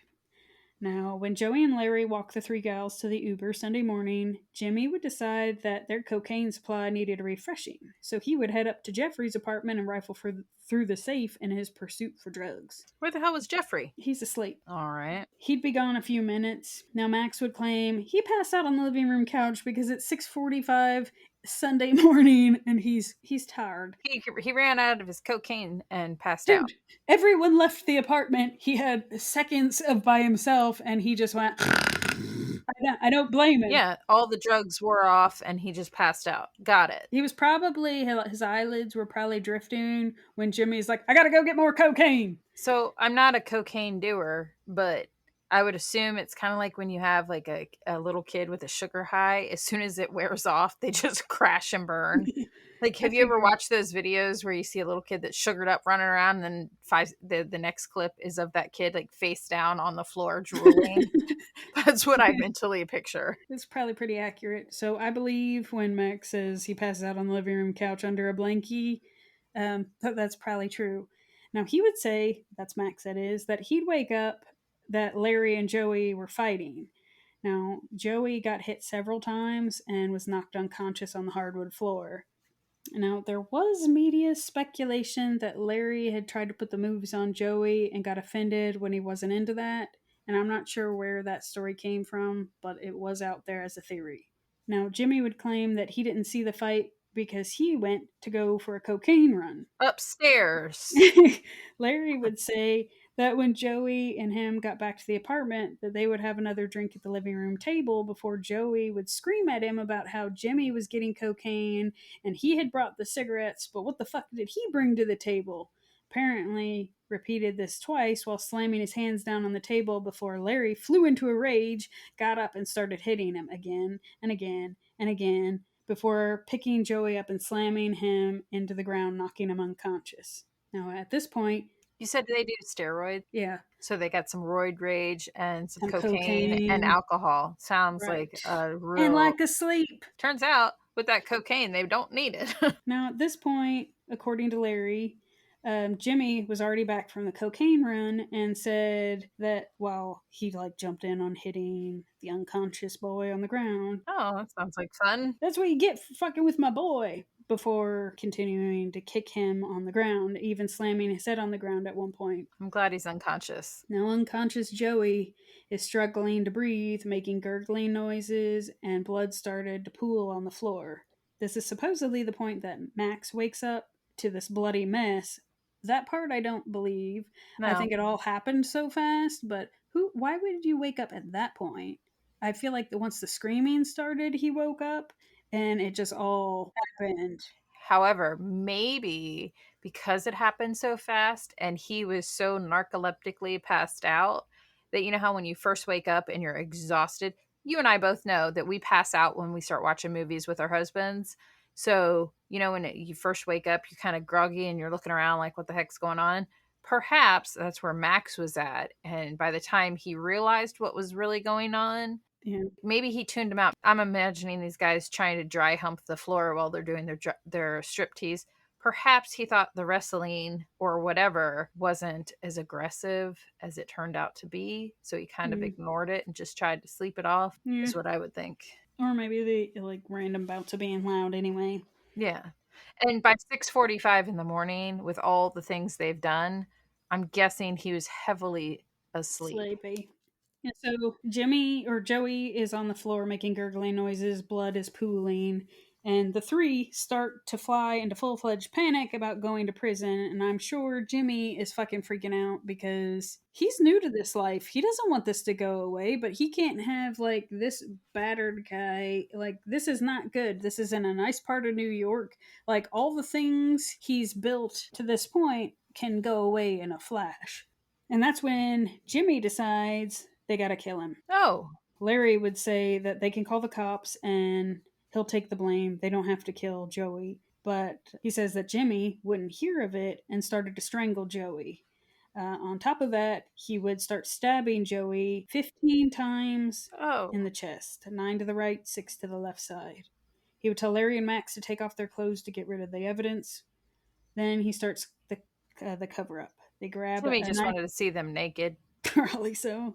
Speaker 2: Now, when Joey and Larry walked the three gals to the Uber Sunday morning, Jimmy would decide that their cocaine supply needed a refreshing, so he would head up to Jeffrey's apartment and rifle through the safe in his pursuit for drugs.
Speaker 1: Where the hell was Jeffrey?
Speaker 2: He's asleep.
Speaker 1: All right.
Speaker 2: He'd be gone a few minutes. Now, Max would claim he passed out on the living room couch because it's 6:45 Sunday morning and he's tired.
Speaker 1: He ran out of his cocaine and passed
Speaker 2: Dude,
Speaker 1: out.
Speaker 2: everyone left the apartment. He had seconds of by himself and he just went, I don't blame him.
Speaker 1: Yeah, all the drugs wore off and he just passed out. Got it.
Speaker 2: He was probably, his eyelids were probably drifting when Jimmy's like, I gotta go get more cocaine.
Speaker 1: So I'm not a cocaine doer, but I would assume it's kind of like when you have like a little kid with a sugar high. As soon as it wears off, they just crash and burn. Like,
Speaker 2: I
Speaker 1: have you ever
Speaker 2: figured.
Speaker 1: watched those videos where you see a little kid that's sugared up running around, and then the next clip is of that kid like face down on the floor drooling? That's what I
Speaker 2: Yeah,
Speaker 1: mentally picture.
Speaker 2: it's probably pretty accurate. So I believe when Max says he passes out on the living room couch under a blankie, that's probably true. Now he would say, that's Max that is, that he'd wake up that Larry and Joey were fighting. Now, Joey got hit several times and was knocked unconscious on the hardwood floor. Now, there was media speculation that Larry had tried to put the moves on Joey and got offended when he wasn't into that, and I'm not sure where that story came from, but it was out there as a theory. Now, Jimmy would claim that he didn't see the fight because he went to go for a cocaine run.
Speaker 1: Upstairs.
Speaker 2: Larry would say that when Joey and him got back to the apartment, that they would have another drink at the living room table before Joey would scream at him about how Jimmy was getting cocaine and he had brought the cigarettes, but what the fuck did he bring to the table? Apparently, repeated this twice while slamming his hands down on the table before Larry flew into a rage, got up, and started hitting him again and again and again before picking Joey up and slamming him into the ground, knocking him unconscious. Now, at this point,
Speaker 1: You said they do steroids,
Speaker 2: yeah,
Speaker 1: so they got some roid rage and some
Speaker 2: some
Speaker 1: cocaine and
Speaker 2: cocaine,
Speaker 1: alcohol. Sounds like
Speaker 2: right,
Speaker 1: a
Speaker 2: and
Speaker 1: real.
Speaker 2: like asleep.
Speaker 1: Turns out with that cocaine, they don't need it.
Speaker 2: Now, at this point, according to Larry, Jimmy was already back from the cocaine run and said that while he like jumped in on hitting the unconscious boy on the ground,
Speaker 1: Oh, that sounds like fun.
Speaker 2: that's what you get for fucking with my boy. Before continuing to kick him on the ground, even slamming his head on the ground at one point.
Speaker 1: I'm glad he's unconscious.
Speaker 2: Now, unconscious Joey is struggling to breathe, making gurgling noises, and blood started to pool on the floor. This is supposedly the point that Max wakes up to this bloody mess. That part I don't believe. I
Speaker 1: No.
Speaker 2: think it all happened so fast, but why would you wake up at that point? I feel like once the screaming started, he woke up and it just all happened.
Speaker 1: However, maybe because it happened so fast and he was so narcoleptically passed out that you know how when you first wake up and you're exhausted, you and I both know that we pass out when we start watching movies with our husbands. So, when you first wake up, you're kind of groggy and you're looking around like, what the heck's going on? Perhaps that's where Max was at. And by the time he realized what was really going on,
Speaker 2: Yeah.
Speaker 1: maybe he tuned him out. I'm imagining these guys trying to dry hump the floor while they're doing their strip tease. Perhaps he thought the wrestling or whatever wasn't as aggressive as it turned out to be, so he kind of
Speaker 2: Mm,
Speaker 1: ignored it and just tried to sleep it off.
Speaker 2: yeah.
Speaker 1: Is what I would think.
Speaker 2: Or maybe they like random bouts of being loud anyway.
Speaker 1: Yeah, and by 6:45 in the morning, with all the things they've done, I'm guessing he was heavily asleep.
Speaker 2: Sleepy. And so Jimmy or Joey is on the floor making gurgling noises, blood is pooling, and the three start to fly into full fledged panic about going to prison. And I'm sure Jimmy is fucking freaking out because he's new to this life. He doesn't want this to go away, but he can't have like this battered guy. Like, this is not good. This is in a nice part of New York. Like, all the things he's built to this point can go away in a flash. And that's when Jimmy decides they gotta kill him.
Speaker 1: Oh,
Speaker 2: Larry would say that they can call the cops and he'll take the blame. They don't have to kill Joey. But he says that Jimmy wouldn't hear of it and started to strangle Joey. On top of that, he would start stabbing Joey 15 times
Speaker 1: oh.
Speaker 2: in the chest, 9 to the right, 6 to the left side. He would tell Larry and Max to take off their clothes to get rid of the evidence. Then he starts the cover up. They grab
Speaker 1: Jimmy
Speaker 2: a
Speaker 1: just
Speaker 2: knife,
Speaker 1: wanted to see them naked.
Speaker 2: probably so.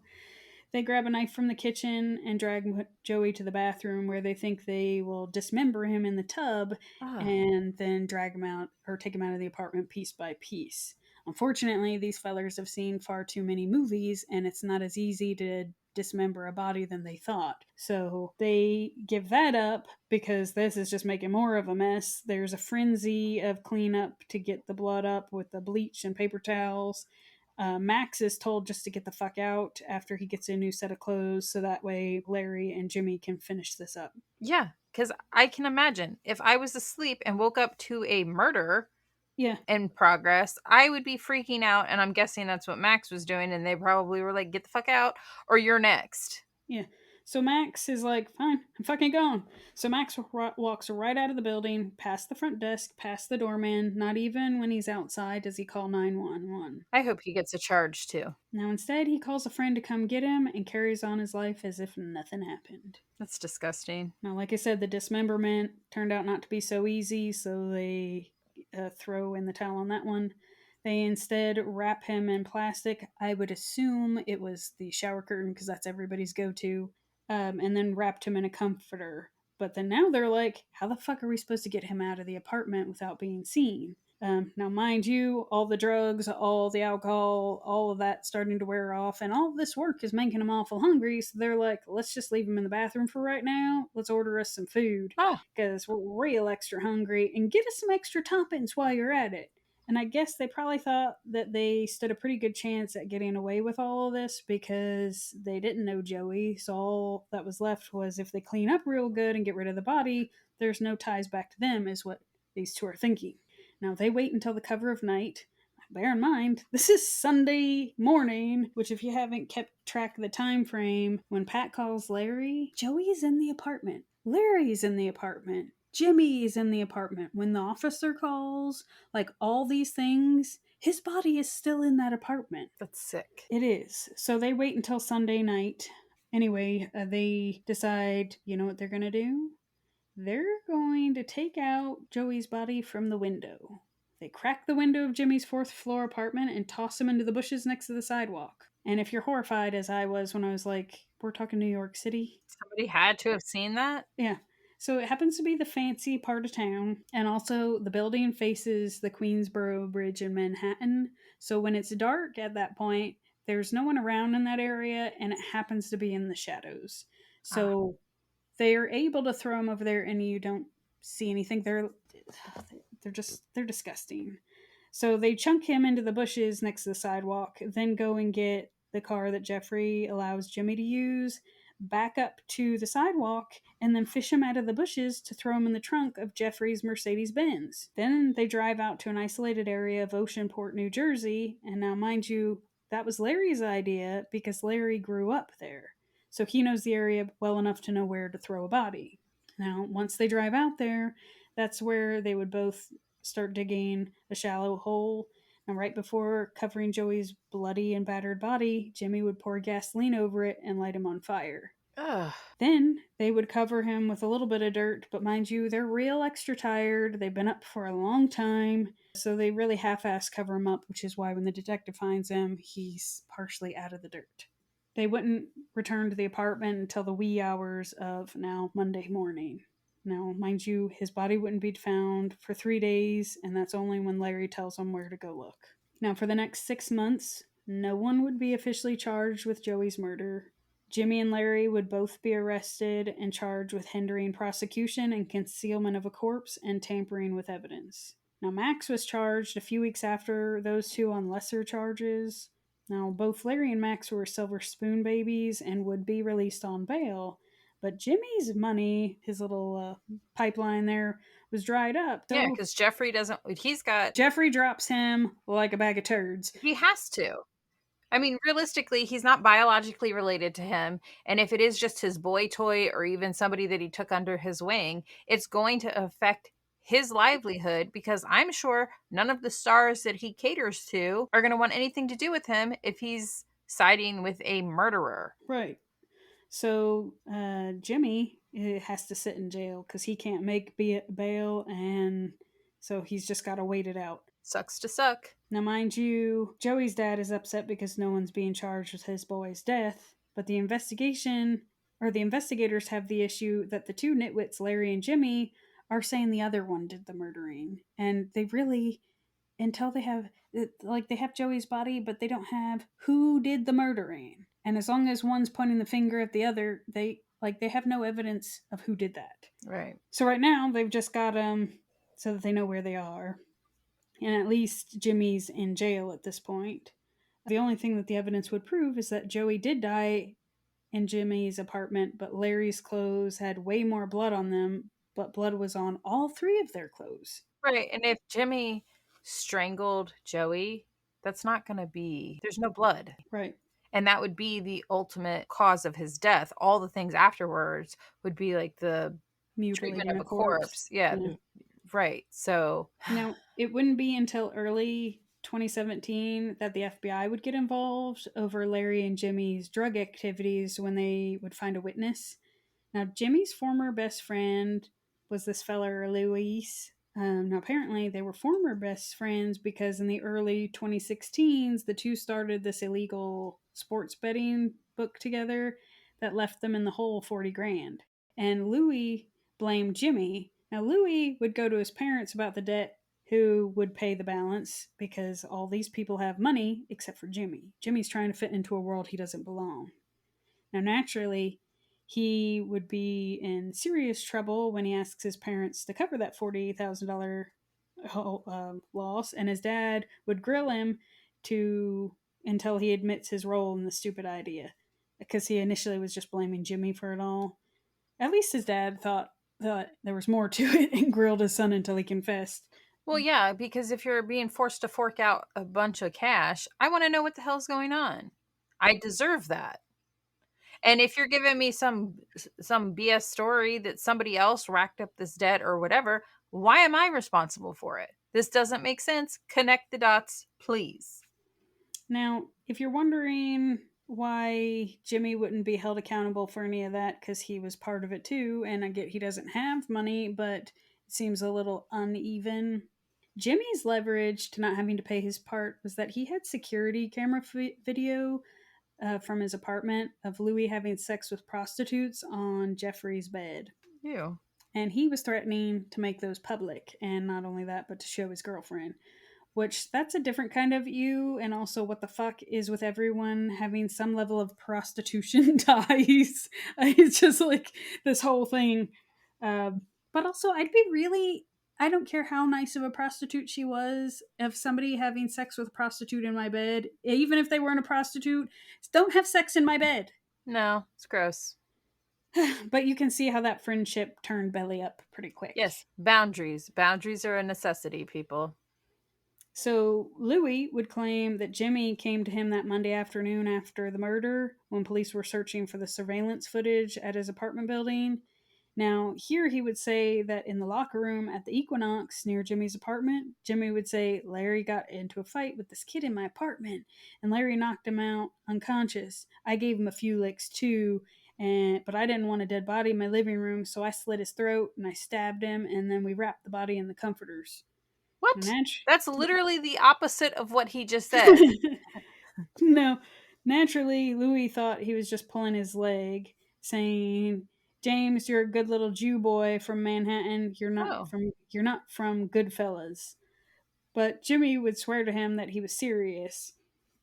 Speaker 2: They grab a knife from the kitchen and drag Joey to the bathroom where they think they will dismember him in the tub
Speaker 1: Oh.
Speaker 2: and then drag him out or take him out of the apartment piece by piece. Unfortunately, these fellers have seen far too many movies and it's not as easy to dismember a body than they thought. So they give that up because this is just making more of a mess. There's a frenzy of cleanup to get the blood up with the bleach and paper towels. Max is told just to get the fuck out after he gets a new set of clothes so that way Larry and Jimmy can finish this up.
Speaker 1: Yeah, because I can imagine if I was asleep and woke up to a murder
Speaker 2: Yeah,
Speaker 1: in progress, I would be freaking out. And I'm guessing that's what Max was doing. And they probably were like, get the fuck out or you're next.
Speaker 2: yeah. So Max is like, fine, I'm fucking going. So Max walks right out of the building, past the front desk, past the doorman. Not even when he's outside does he call 911.
Speaker 1: I hope he gets a charge too.
Speaker 2: Now instead, he calls a friend to come get him and carries on his life as if nothing happened.
Speaker 1: That's disgusting.
Speaker 2: Now, like I said, the dismemberment turned out not to be so easy, so they throw in the towel on that one. They instead wrap him in plastic. I would assume it was the shower curtain because that's everybody's go to, and then wrapped him in a comforter. But then now they're like, how the fuck are we supposed to get him out of the apartment without being seen? Now, mind you, all the drugs, all the alcohol, all of that starting to wear off, and all of this work is making them awful hungry. So they're like, let's just leave him in the bathroom for right now. Let's order us some food
Speaker 1: Oh,
Speaker 2: because we're real extra hungry and get us some extra toppings while you're at it. And I guess they probably thought that they stood a pretty good chance at getting away with all of this because they didn't know Joey. So all that was left was if they clean up real good and get rid of the body, there's no ties back to them, is what these two are thinking. Now they wait until the cover of night. Bear in mind, this is Sunday morning, which if you haven't kept track of the time frame, when Pat calls Larry, Joey's in the apartment. Larry's in the apartment. Jimmy's in the apartment. When the officer calls, like all these things, his body is still in that apartment.
Speaker 1: that's sick.
Speaker 2: It is. So they wait until Sunday night. Anyway, they decide, you know what they're going to do? They're going to take out Joey's body from the window. They crack the window of Jimmy's fourth floor apartment and toss him into the bushes next to the sidewalk. And if you're horrified, as I was when I was like, we're talking New York City.
Speaker 1: Somebody had to have seen that.
Speaker 2: Yeah. So it happens to be the fancy part of town. And also, the building faces the Queensboro Bridge in Manhattan. So when it's dark at that point, there's no one around in that area and it happens to be in the shadows.
Speaker 1: Ah.
Speaker 2: So they are able to throw them over there and you don't see anything. They're disgusting. So they chunk him into the bushes next to the sidewalk, then go and get the car that Jeffrey allows Jimmy to use, back up to the sidewalk, and then fish him out of the bushes to throw him in the trunk of Jeffrey's Mercedes Benz. Then they drive out to an isolated area of Oceanport, New Jersey, and now mind you, that was Larry's idea because Larry grew up there. So he knows the area well enough to know where to throw a body. Now, once they drive out there, that's where they would both start digging a shallow hole. And right before covering Joey's bloody and battered body, Jimmy would pour gasoline over it and light him on fire.
Speaker 1: Ugh.
Speaker 2: Then they would cover him with a little bit of dirt, but mind you, they're real extra tired. They've been up for a long time, so they really half ass cover him up, which is why when the detective finds him, he's partially out of the dirt. They wouldn't return to the apartment until the wee hours of now Monday morning. Now, mind you, his body wouldn't be found for 3 days, and that's only when Larry tells them where to go look. Now, for the next 6 months, no one would be officially charged with Joey's murder. Jimmy and Larry would both be arrested and charged with hindering prosecution and concealment of a corpse and tampering with evidence. Now, Max was charged a few weeks after those two on lesser charges. Now, both Larry and Max were silver spoon babies and would be released on bail, but Jimmy's money, his little pipeline there, was dried up.
Speaker 1: Yeah,
Speaker 2: So
Speaker 1: because Jeffrey doesn't. He's got.
Speaker 2: Jeffrey drops him like a bag of turds.
Speaker 1: He has to. I mean, realistically, he's not biologically related to him. And if it is just his boy toy or even somebody that he took under his wing, it's going to affect his livelihood because I'm sure none of the stars that he caters to are going to want anything to do with him if he's siding with a murderer.
Speaker 2: Right. So Jimmy has to sit in jail because he can't make bail, and so he's just got to wait it out.
Speaker 1: Sucks to suck.
Speaker 2: Now, mind you, Joey's dad is upset because no one's being charged with his boy's death, but the investigators have the issue that the two nitwits, Larry and Jimmy, are saying the other one did the murdering, and they really, until they have Joey's body, but they don't have who did the murdering. And as long as one's pointing the finger at the other, they have no evidence of who did that.
Speaker 1: Right.
Speaker 2: So right now they've just got them so that they know where they are. And at least Jimmy's in jail at this point. The only thing that the evidence would prove is that Joey did die in Jimmy's apartment, but Larry's clothes had way more blood on them, but blood was on all three of their clothes.
Speaker 1: Right. And if Jimmy strangled Joey, that's not going to be, there's no blood.
Speaker 2: Right.
Speaker 1: And that would be the ultimate cause of his death. All the things afterwards would be like the treatment
Speaker 2: Mutilating
Speaker 1: of
Speaker 2: a
Speaker 1: a
Speaker 2: corpse.
Speaker 1: corpse. Yeah,
Speaker 2: Yeah.
Speaker 1: right. So,
Speaker 2: Now, it wouldn't be until early 2017 that the FBI would get involved over Larry and Jimmy's drug activities when they would find a witness. Now, Jimmy's former best friend was this feller, Luis. Now, apparently, they were former best friends because in the early 2016s, the two started this illegal sports betting book together that left them in the hole 40 grand. And Louis blamed Jimmy. Now, Louis would go to his parents about the debt, who would pay the balance because all these people have money except for Jimmy. Jimmy's trying to fit into a world he doesn't belong. Now, naturally, he would be in serious trouble when he asks his parents to cover that $40,000 loss, and his dad would grill him to until he admits his role in the stupid idea, because he initially was just blaming Jimmy for it all. At least his dad thought there was more to it and grilled his son until he confessed.
Speaker 1: well, yeah, because if you're being forced to fork out a bunch of cash, I want to know what the hell's going on. I deserve that. And if you're giving me some BS story that somebody else racked up this debt or whatever, why am I responsible for it? This doesn't make sense. Connect the dots, please.
Speaker 2: Now, if you're wondering why Jimmy wouldn't be held accountable for any of that, because he was part of it too, and I get he doesn't have money, but it seems a little uneven. Jimmy's leverage to not having to pay his part was that he had security camera video from his apartment of Louis having sex with prostitutes on Jeffrey's bed.
Speaker 1: You.
Speaker 2: And he was threatening to make those public, and not only that, but to show his girlfriend. Which that's a different kind of you, and also what the fuck is with everyone having some level of prostitution ties. It's just like this whole thing. But also, I don't care how nice of a prostitute she was, of somebody having sex with a prostitute in my bed, even if they weren't a prostitute, don't have sex in my bed.
Speaker 1: No, it's gross.
Speaker 2: But you can see how that friendship turned belly up pretty quick.
Speaker 1: Yes, boundaries. Boundaries are a necessity, people.
Speaker 2: So Louis would claim that Jimmy came to him that Monday afternoon after the murder when police were searching for the surveillance footage at his apartment building. Now, here he would say that in the locker room at the Equinox near Jimmy's apartment, Jimmy would say, Larry got into a fight with this kid in my apartment, and Larry knocked him out unconscious. I gave him a few licks too, but I didn't want a dead body in my living room, so I slit his throat and I stabbed him, and then we wrapped the body in the comforters.
Speaker 1: What?
Speaker 2: Nat-
Speaker 1: That's literally the opposite of what he just said.
Speaker 2: No, naturally, Louis thought he was just pulling his leg, saying, "James, you're a good little Jew boy from Manhattan.
Speaker 1: Oh,
Speaker 2: You're not from Goodfellas." But Jimmy would swear to him that he was serious.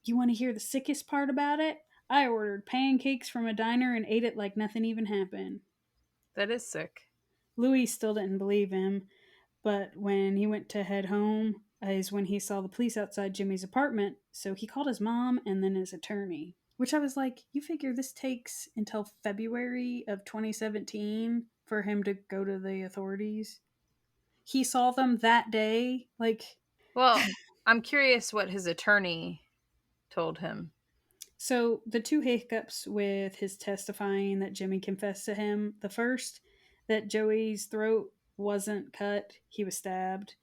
Speaker 2: You want to hear the sickest part about it? I ordered pancakes from a diner and ate it like nothing even happened.
Speaker 1: that is sick.
Speaker 2: Louis still didn't believe him, but when he went to head home is when he saw the police outside Jimmy's apartment, so he called his mom and then his attorney. Which I was like, you figure this takes until February of 2017 for him to go to the authorities? He saw them that day. Like,
Speaker 1: Well, I'm curious what his attorney told him.
Speaker 2: so the two hiccups with his testifying that Jimmy confessed to him, the first, that Joey's throat wasn't cut, he was stabbed.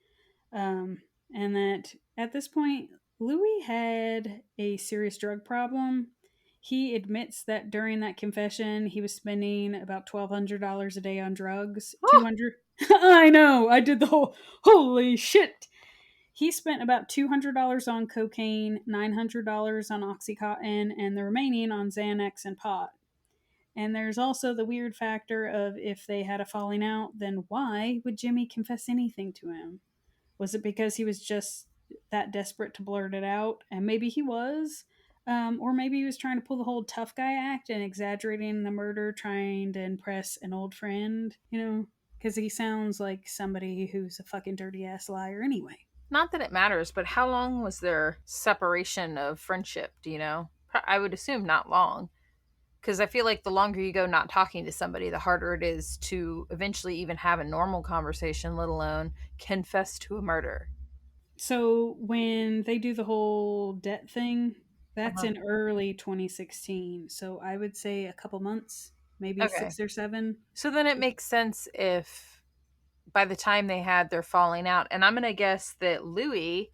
Speaker 2: And that at this point, Louis had a serious drug problem. He admits that during that confession, he was spending about $1,200 a day on drugs.
Speaker 1: Oh,
Speaker 2: 200. I know. I did the whole holy shit. He spent about $200 on cocaine, $900 on OxyContin, and the remaining on Xanax and pot. And there's also the weird factor of if they had a falling out, then why would Jimmy confess anything to him? Was it because he was just that desperate to blurt it out? And maybe he was. Or maybe he was trying to pull the whole tough guy act and exaggerating the murder, trying to impress an old friend, because he sounds like somebody who's a fucking dirty ass liar anyway.
Speaker 1: not that it matters, but how long was their separation of friendship? Do you know? I would assume not long. Because I feel like the longer you go not talking to somebody, the harder it is to eventually even have a normal conversation, let alone confess to a murder.
Speaker 2: So when they do the whole debt thing, That's in early 2016. So I would say a couple months, maybe
Speaker 1: Okay.
Speaker 2: 6 or 7.
Speaker 1: So then it makes sense if by the time they had their falling out, and I'm going to guess that Louis,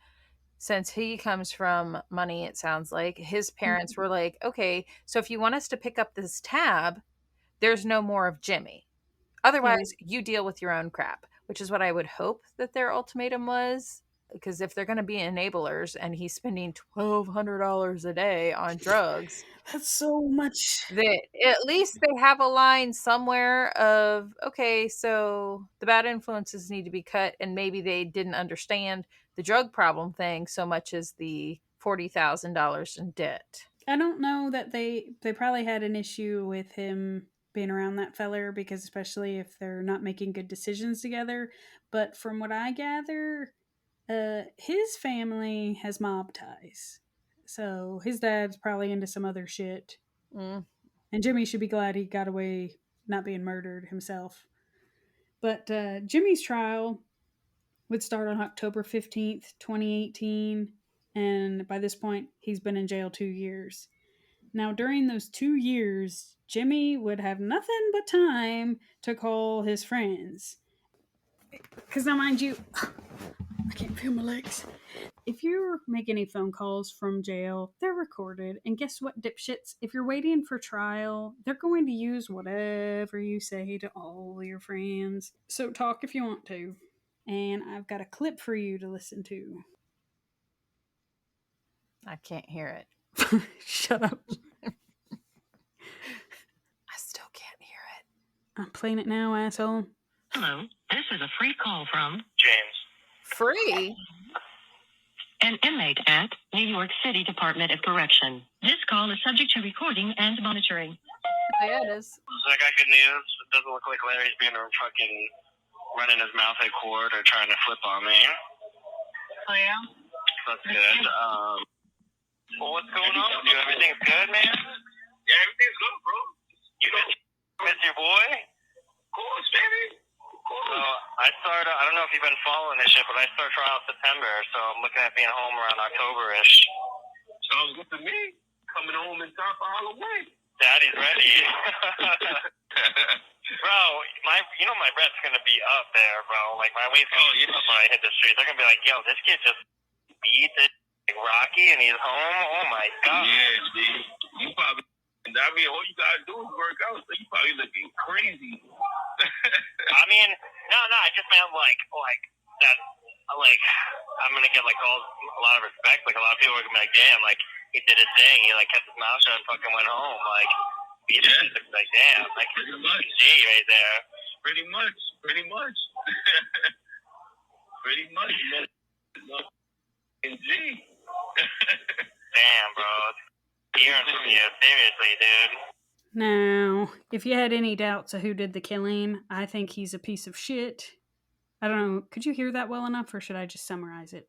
Speaker 1: since he comes from money, it sounds like his parents were like, okay, so if you want us to pick up this tab, there's no more of Jimmy.
Speaker 2: Yeah.
Speaker 1: Otherwise, you deal with your own crap, which is what I would hope that their ultimatum was. Because if they're going to be enablers and he's spending $1,200 a day on drugs,
Speaker 2: That's so much.
Speaker 1: that at least they have a line somewhere of, okay, so the bad influences need to be cut, and maybe they didn't understand the drug problem thing so much as the $40,000 in debt.
Speaker 2: I don't know that they probably had an issue with him being around that feller, because especially if they're not making good decisions together. But from what I gather, his family has mob ties. So his dad's probably into some other shit.
Speaker 1: Mm.
Speaker 2: And Jimmy should be glad he got away not being murdered himself. But Jimmy's trial would start on October 15th, 2018. And by this point, he's been in jail 2 years. Now, during those 2 years, Jimmy would have nothing but time to call his friends. Because now, mind you, I can't feel my legs. If you make any phone calls from jail, they're recorded. And guess what, dipshits? If you're waiting for trial, they're going to use whatever you say to all your friends. So talk if you want to. And I've got a clip for you to listen to.
Speaker 1: I can't hear it.
Speaker 2: Shut up.
Speaker 1: I still can't hear it.
Speaker 2: I'm playing it now, asshole.
Speaker 3: Hello, this is a free call from
Speaker 4: James.
Speaker 1: Free?
Speaker 3: an inmate at New York City Department of Correction. This call is subject to recording and monitoring.
Speaker 1: Oh, yeah, it is.
Speaker 4: So I got good news. It doesn't look like Larry's being a fucking running his mouth at court or trying to flip on me.
Speaker 3: Oh, yeah?
Speaker 4: That's good. Well, what's going on with you? Everything's good, man? Yeah, everything's good, bro. You miss your boy? Of course, baby. I don't know if you've been following this shit, but I start trial in September, so I'm looking at being home around October-ish. Sounds good to me. Coming home in time for Halloween. Daddy's ready. Bro, my rent's gonna be up there, bro. Like, my weight's gonna be up when I hit the streets. They're gonna be like, yo, this kid just beat the Rocky and he's home? Oh my god. Yeah, dude. You probably, all you gotta do is work out, so you probably looking crazy. I mean, no, I just meant like that. Like, I'm gonna get like a lot of respect. Like, a lot of people are gonna be like, damn, like he did his thing. He like kept his mouth shut and fucking went home. Like, like damn, like pretty much G right there. Pretty much. Pretty much. And G. Damn, bro. Hearing from you, seriously, dude.
Speaker 2: Now, if you had any doubts of who did the killing, I think he's a piece of shit. I don't know. Could you hear that well enough, or should I just summarize it?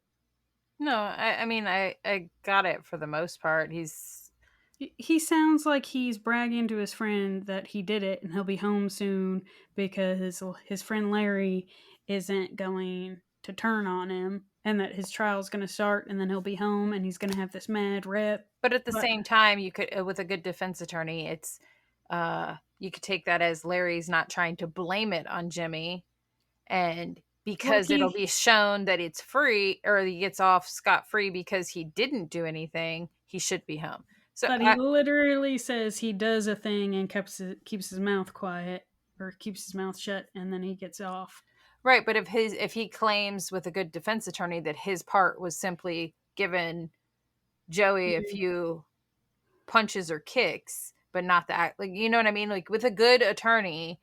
Speaker 1: No, I mean, I got it for the most part.
Speaker 2: He sounds like he's bragging to his friend that he did it and he'll be home soon because his friend Larry isn't going to turn on him, and that his trial's going to start and then he'll be home and he's going to have this mad rep.
Speaker 1: But at the same time, you could, with a good defense attorney, it's you could take that as Larry's not trying to blame it on Jimmy, and because it'll be shown that it's free, or he gets off scot-free because he didn't do anything, he should be home. So,
Speaker 2: but he literally says he does a thing and keeps his mouth quiet, or keeps his mouth shut, and then he gets off.
Speaker 1: Right, but if he claims with a good defense attorney that his part was simply giving Joey a few punches or kicks, but not the act, like, you know what I mean? Like, with a good attorney,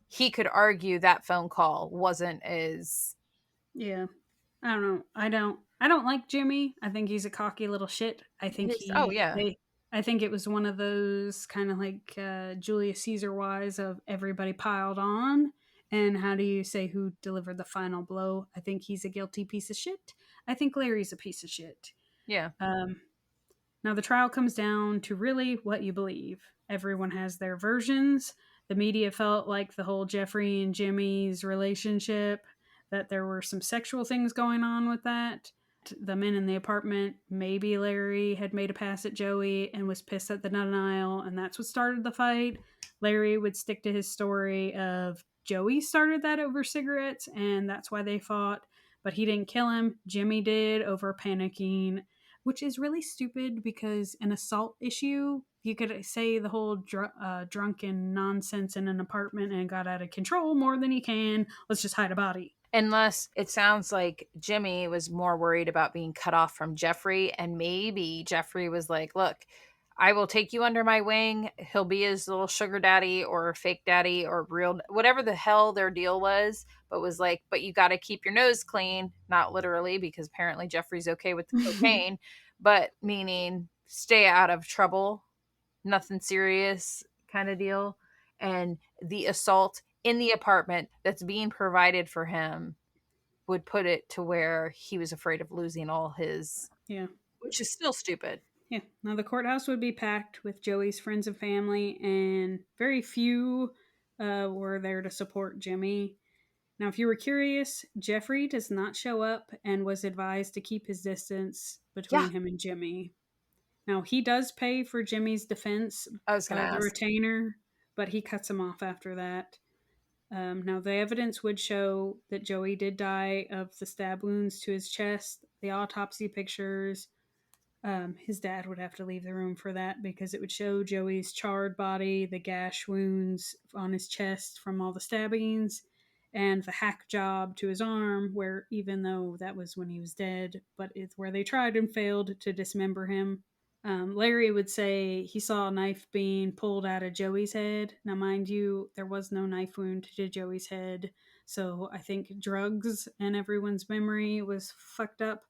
Speaker 1: he could argue that phone call wasn't as...
Speaker 2: Yeah. I don't know. I don't like Jimmy. I think he's a cocky little shit. I think I think it was one of those kind of like Julius Caesar wise of everybody piled on. And how do you say who delivered the final blow? I think he's a guilty piece of shit. I think Larry's a piece of shit.
Speaker 1: Yeah.
Speaker 2: Now the trial comes down to really what you believe. Everyone has their versions. The media felt like the whole Jeffrey and Jimmy's relationship, that there were some sexual things going on with that. the men in the apartment, maybe Larry had made a pass at Joey and was pissed at the denial, and that's what started the fight. Larry would stick to his story of Joey started that over cigarettes, and that's why they fought, but he didn't kill him. Jimmy did, over panicking, which is really stupid because an assault issue, you could say the whole drunken nonsense in an apartment and got out of control more than you can. Let's just hide a body.
Speaker 1: Unless it sounds like Jimmy was more worried about being cut off from Jeffrey, and maybe Jeffrey was like, look, I will take you under my wing. He'll be his little sugar daddy or fake daddy or real, whatever the hell their deal was, but was like, but you got to keep your nose clean. Not literally, because apparently Jeffrey's okay with the cocaine, but meaning stay out of trouble, nothing serious kind of deal. And the assault in the apartment that's being provided for him would put it to where he was afraid of losing all his, which is still stupid.
Speaker 2: Yeah. Now the courthouse would be packed with Joey's friends and family, and very few were there to support Jimmy. Now, if you were curious, Jeffrey does not show up and was advised to keep his distance between him and Jimmy. Now, he does pay for Jimmy's defense,
Speaker 1: I was going to ask.
Speaker 2: The retainer, but he cuts him off after that. Now, the evidence would show that Joey did die of the stab wounds to his chest. The autopsy pictures, his dad would have to leave the room for that because it would show Joey's charred body, the gash wounds on his chest from all the stabbings, and the hack job to his arm, where even though that was when he was dead, but it's where they tried and failed to dismember him. Larry would say he saw a knife being pulled out of Joey's head. Now, mind you, there was no knife wound to Joey's head, so I think drugs and everyone's memory was fucked up.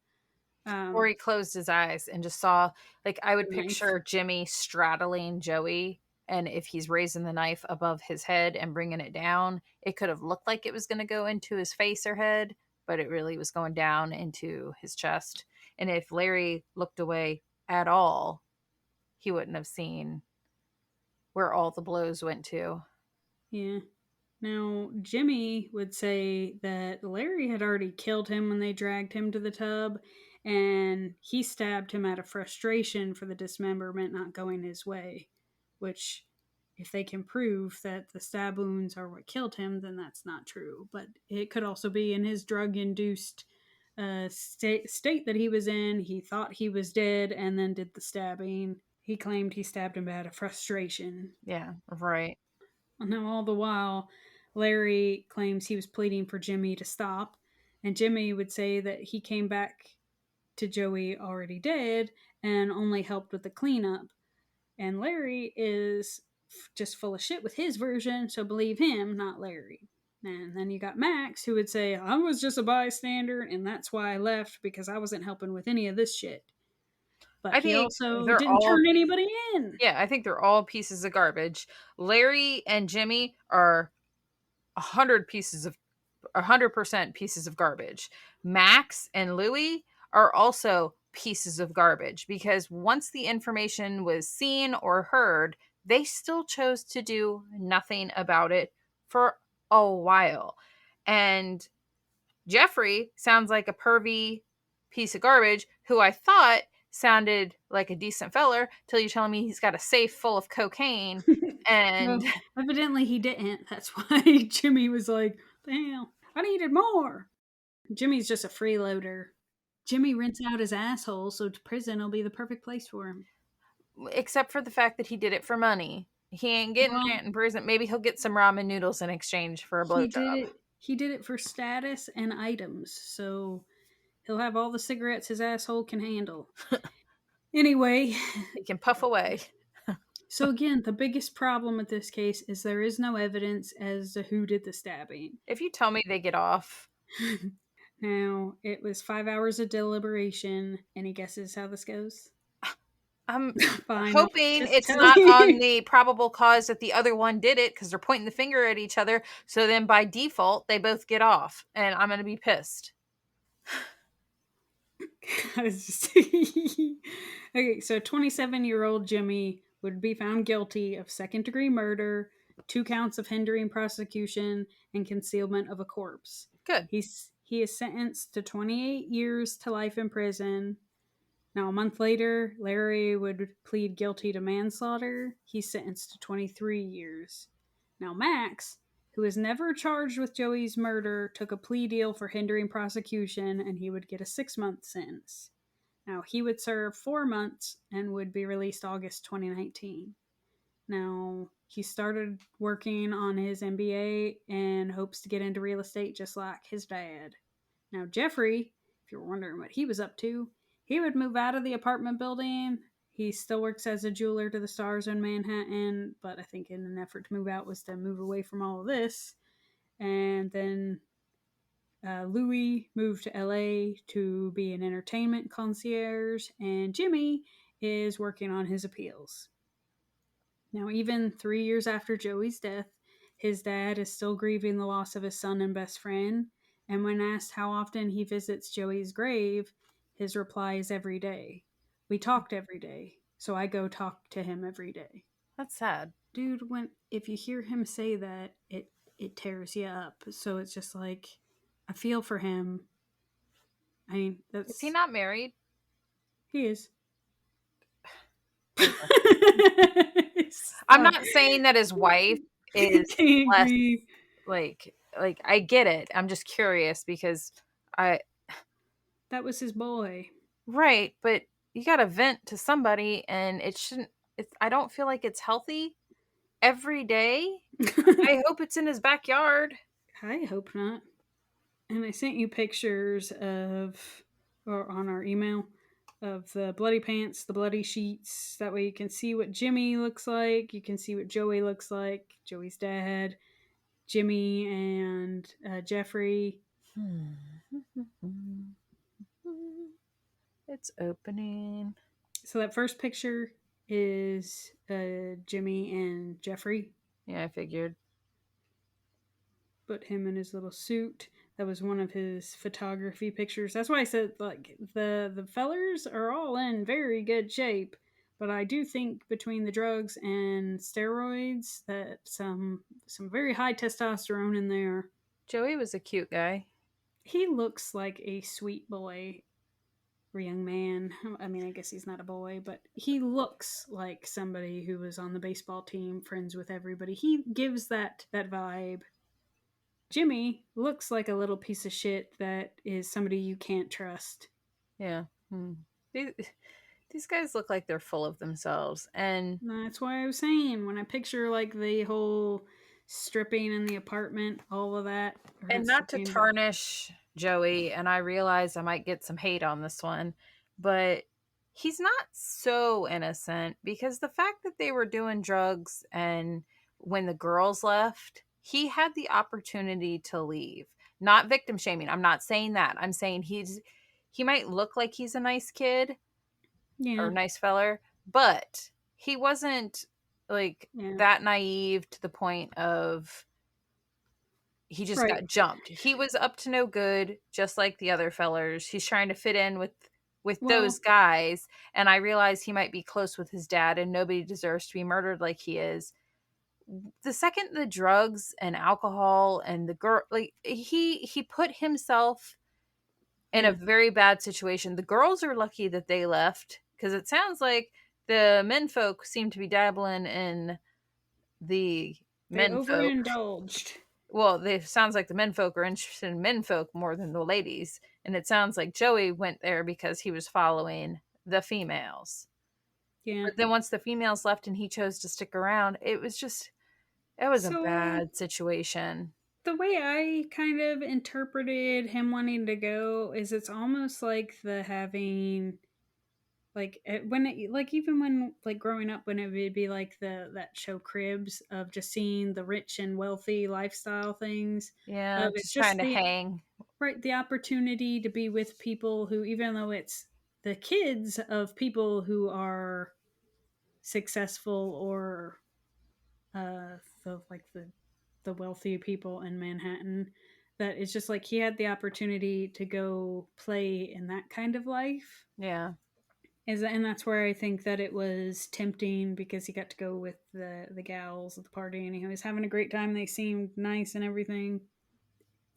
Speaker 1: Or he closed his eyes and just saw, like, I would picture Jimmy straddling Joey, and if he's raising the knife above his head and bringing it down, it could have looked like it was going to go into his face or head, but it really was going down into his chest. And if Larry looked away at all, he wouldn't have seen where all the blows went to.
Speaker 2: Yeah. Now, Jimmy would say that Larry had already killed him when they dragged him to the tub, and he stabbed him out of frustration for the dismemberment not going his way, which, if they can prove that the stab wounds are what killed him, then that's not true. But it could also be in his drug-induced state that he was in. He thought he was dead and then did the stabbing. He claimed he stabbed him out of frustration.
Speaker 1: Yeah, right.
Speaker 2: Now, all the while, Larry claims he was pleading for Jimmy to stop, and Jimmy would say that he came back to Joey already dead and only helped with the cleanup. And Larry is just full of shit with his version, so believe him, not Larry. And then you got Max, who would say, I was just a bystander, and that's why I left, because I wasn't helping with any of this shit. But he also didn't turn anybody in.
Speaker 1: Yeah, I think they're all pieces of garbage. Larry and Jimmy are 100% pieces of garbage. Max and Louie are also pieces of garbage because once the information was seen or heard, they still chose to do nothing about it for a while. And Jeffrey sounds like a pervy piece of garbage who I thought sounded like a decent feller till you're telling me he's got a safe full of cocaine. And
Speaker 2: well, evidently he didn't. That's why Jimmy was like, damn, I needed more. Jimmy's just a freeloader. Jimmy rents out his asshole, so prison will be the perfect place for him.
Speaker 1: Except for the fact that he did it for money. He ain't getting it in prison. Maybe he'll get some ramen noodles in exchange for a blowjob.
Speaker 2: He did it for status and items, so he'll have all the cigarettes his asshole can handle. Anyway.
Speaker 1: He can puff away.
Speaker 2: So again, the biggest problem with this case is there is no evidence as to who did the stabbing.
Speaker 1: If you tell me, they get off.
Speaker 2: Now, it was 5 hours of deliberation. Any guesses how this goes?
Speaker 1: I'm hoping it's not on the probable cause that the other one did it because they're pointing the finger at each other. So then by default, they both get off. And I'm going to be pissed.
Speaker 2: Okay, so 27-year-old Jimmy would be found guilty of second-degree murder, 2 counts of hindering prosecution, and concealment of a corpse.
Speaker 1: Good.
Speaker 2: He he is sentenced to 28 years to life in prison. Now, a month later, Larry would plead guilty to manslaughter. He's sentenced to 23 years. Now, Max, who was never charged with Joey's murder, took a plea deal for hindering prosecution, and he would get a 6-month sentence. Now, he would serve 4 months and would be released August 2019. Now, he started working on his MBA and hopes to get into real estate just like his dad. Now, Jeffrey, if you're wondering what he was up to, he would move out of the apartment building. He still works as a jeweler to the stars in Manhattan, but I think in an effort to move out was to move away from all of this. And then Louis moved to LA to be an entertainment concierge, and Jimmy is working on his appeals. Now, even 3 years after Joey's death, his dad is still grieving the loss of his son and best friend. And when asked how often he visits Joey's grave, his reply is every day. We talked every day, so I go talk to him every day.
Speaker 1: That's sad.
Speaker 2: Dude, if you hear him say that, it tears you up. So it's just like, I feel for him. I mean,
Speaker 1: Is he not married?
Speaker 2: He is.
Speaker 1: I'm not saying that his wife is less, like I get it. I'm just curious because
Speaker 2: that was his boy.
Speaker 1: Right, but you got to vent to somebody, and it shouldn't. I don't feel like it's healthy every day. I hope it's in his backyard.
Speaker 2: I hope not. And I sent you pictures or on our email, of the bloody pants, the bloody sheets. That way you can see what Jimmy looks like. You can see what Joey looks like. Joey's dad, Jimmy, and Jeffrey.
Speaker 1: It's opening.
Speaker 2: So that first picture is Jimmy and Jeffrey.
Speaker 1: Yeah, I figured.
Speaker 2: Put him in his little suit. That was one of his photography pictures. That's why I said, like, the fellers are all in very good shape. But I do think between the drugs and steroids that some very high testosterone in there.
Speaker 1: Joey was a cute guy.
Speaker 2: He looks like a sweet boy or young man. I mean, I guess he's not a boy, but he looks like somebody who was on the baseball team, friends with everybody. He gives that vibe. Jimmy looks like a little piece of shit that is somebody you can't trust.
Speaker 1: Yeah. These guys look like they're full of themselves. And
Speaker 2: that's why I was saying, when I picture like the whole stripping in the apartment, all of that.
Speaker 1: And not to tarnish Joey, and I realize I might get some hate on this one, but he's not so innocent, because the fact that they were doing drugs and when the girls left, he had the opportunity to leave. Not victim shaming. I'm not saying that. I'm saying he might look like he's a nice kid, or nice feller, but he wasn't like that naive to the point of he just got jumped. He was up to no good, just like the other fellers. He's trying to fit in with those guys, and I realize he might be close with his dad, and nobody deserves to be murdered like he is. The second the drugs and alcohol and the girl, like he put himself in a very bad situation. The girls are lucky that they left, because it sounds like the menfolk seem to be dabbling in the menfolk. They
Speaker 2: overindulged.
Speaker 1: Well, it sounds like the menfolk are interested in menfolk more than the ladies, and it sounds like Joey went there because he was following the females.
Speaker 2: Yeah.
Speaker 1: But then once the females left and he chose to stick around, it was a bad situation.
Speaker 2: The way I kind of interpreted him wanting to go is it's almost like the having, like, when it, like, even when, like, growing up, when it would be like that show Cribs, of just seeing the rich and wealthy lifestyle things.
Speaker 1: Yeah, just trying to hang.
Speaker 2: Right, the opportunity to be with people who, even though it's the kids of people who are successful or the wealthy people in Manhattan, that it's just like he had the opportunity to go play in that kind of life.
Speaker 1: Yeah.
Speaker 2: And that's where I think that it was tempting, because he got to go with the gals at the party, and he was having a great time. They seemed nice and everything.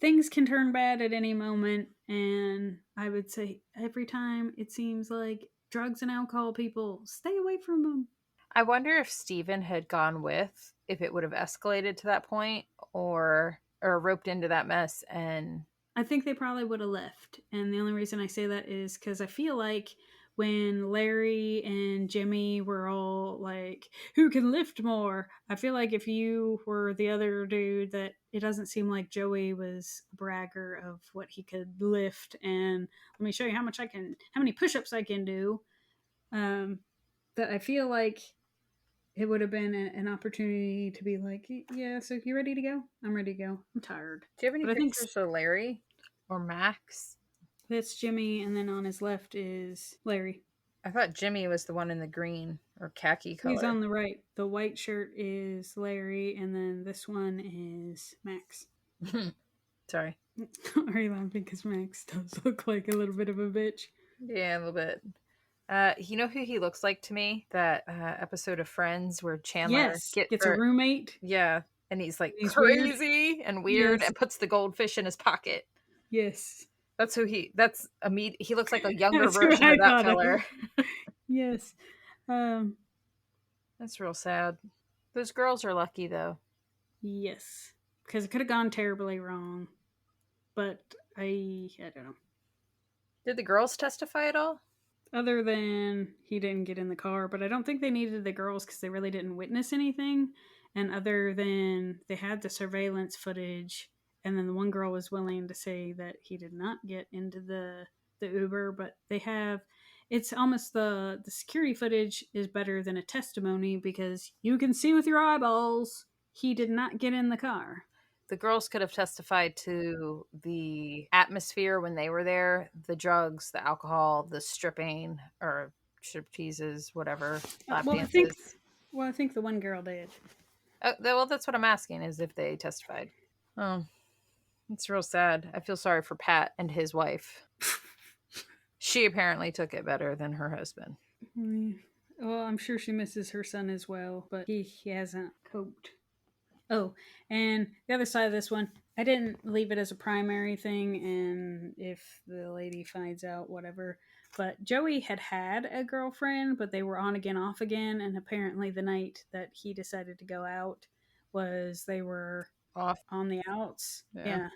Speaker 2: things can turn bad at any moment, and I would say every time it seems like drugs and alcohol people, stay away from them.
Speaker 1: I wonder if Steven had gone with, if it would have escalated to that point or roped into that mess. And
Speaker 2: I think they probably would have left. And the only reason I say that is because I feel like when Larry and Jimmy were all like, who can lift more? I feel like if you were the other dude, that it doesn't seem like Joey was a bragger of what he could lift. And let me show you how many push ups I can do. That I feel like it would have been an opportunity to be like, yeah, so you ready to go? I'm ready to go. I'm tired.
Speaker 1: do you have any
Speaker 2: But I think
Speaker 1: pictures of Larry or Max?
Speaker 2: that's Jimmy, and then on his left is Larry.
Speaker 1: I thought Jimmy was the one in the green or khaki color.
Speaker 2: He's on the right. The white shirt is Larry, and then this one is Max.
Speaker 1: Sorry.
Speaker 2: Are you laughing because Max does look like a little bit of a bitch?
Speaker 1: Yeah, a little bit. You know who he looks like to me? That episode of Friends where Chandler
Speaker 2: gets a roommate.
Speaker 1: Yeah, and he's like
Speaker 2: He's
Speaker 1: crazy and weird
Speaker 2: Yes.
Speaker 1: and puts the goldfish in his pocket.
Speaker 2: Yes.
Speaker 1: That's who he. That's he looks like a younger
Speaker 2: That's who
Speaker 1: version
Speaker 2: I
Speaker 1: of that
Speaker 2: thought of.
Speaker 1: feller.
Speaker 2: Yes.
Speaker 1: That's real sad. Those girls are lucky though.
Speaker 2: Yes, because it could have gone terribly wrong, but I don't know.
Speaker 1: Did the girls testify at all?
Speaker 2: Other than he didn't get in the car, but I don't think they needed the girls because they really didn't witness anything. And other than they had the surveillance footage, and then the one girl was willing to say that he did not get into the Uber, but they have. It's almost the security footage is better than a testimony because you can see with your eyeballs he did not get in the car.
Speaker 1: The girls could have testified to the atmosphere when they were there, the drugs, the alcohol, the stripping or stripteases, whatever. Lap dances.
Speaker 2: I think the one girl did.
Speaker 1: Well, that's what I'm asking, is if they testified. Oh, it's real sad. I feel sorry for Pat and his wife. She apparently took it better than her husband.
Speaker 2: Well, I'm sure she misses her son as well, but he hasn't coped. Oh, and the other side of this one, I didn't leave it as a primary thing, and if the lady finds out, whatever. But Joey had a girlfriend, but they were on again, off again, and apparently the night that he decided to go out was they were
Speaker 1: off
Speaker 2: on the outs. Yeah.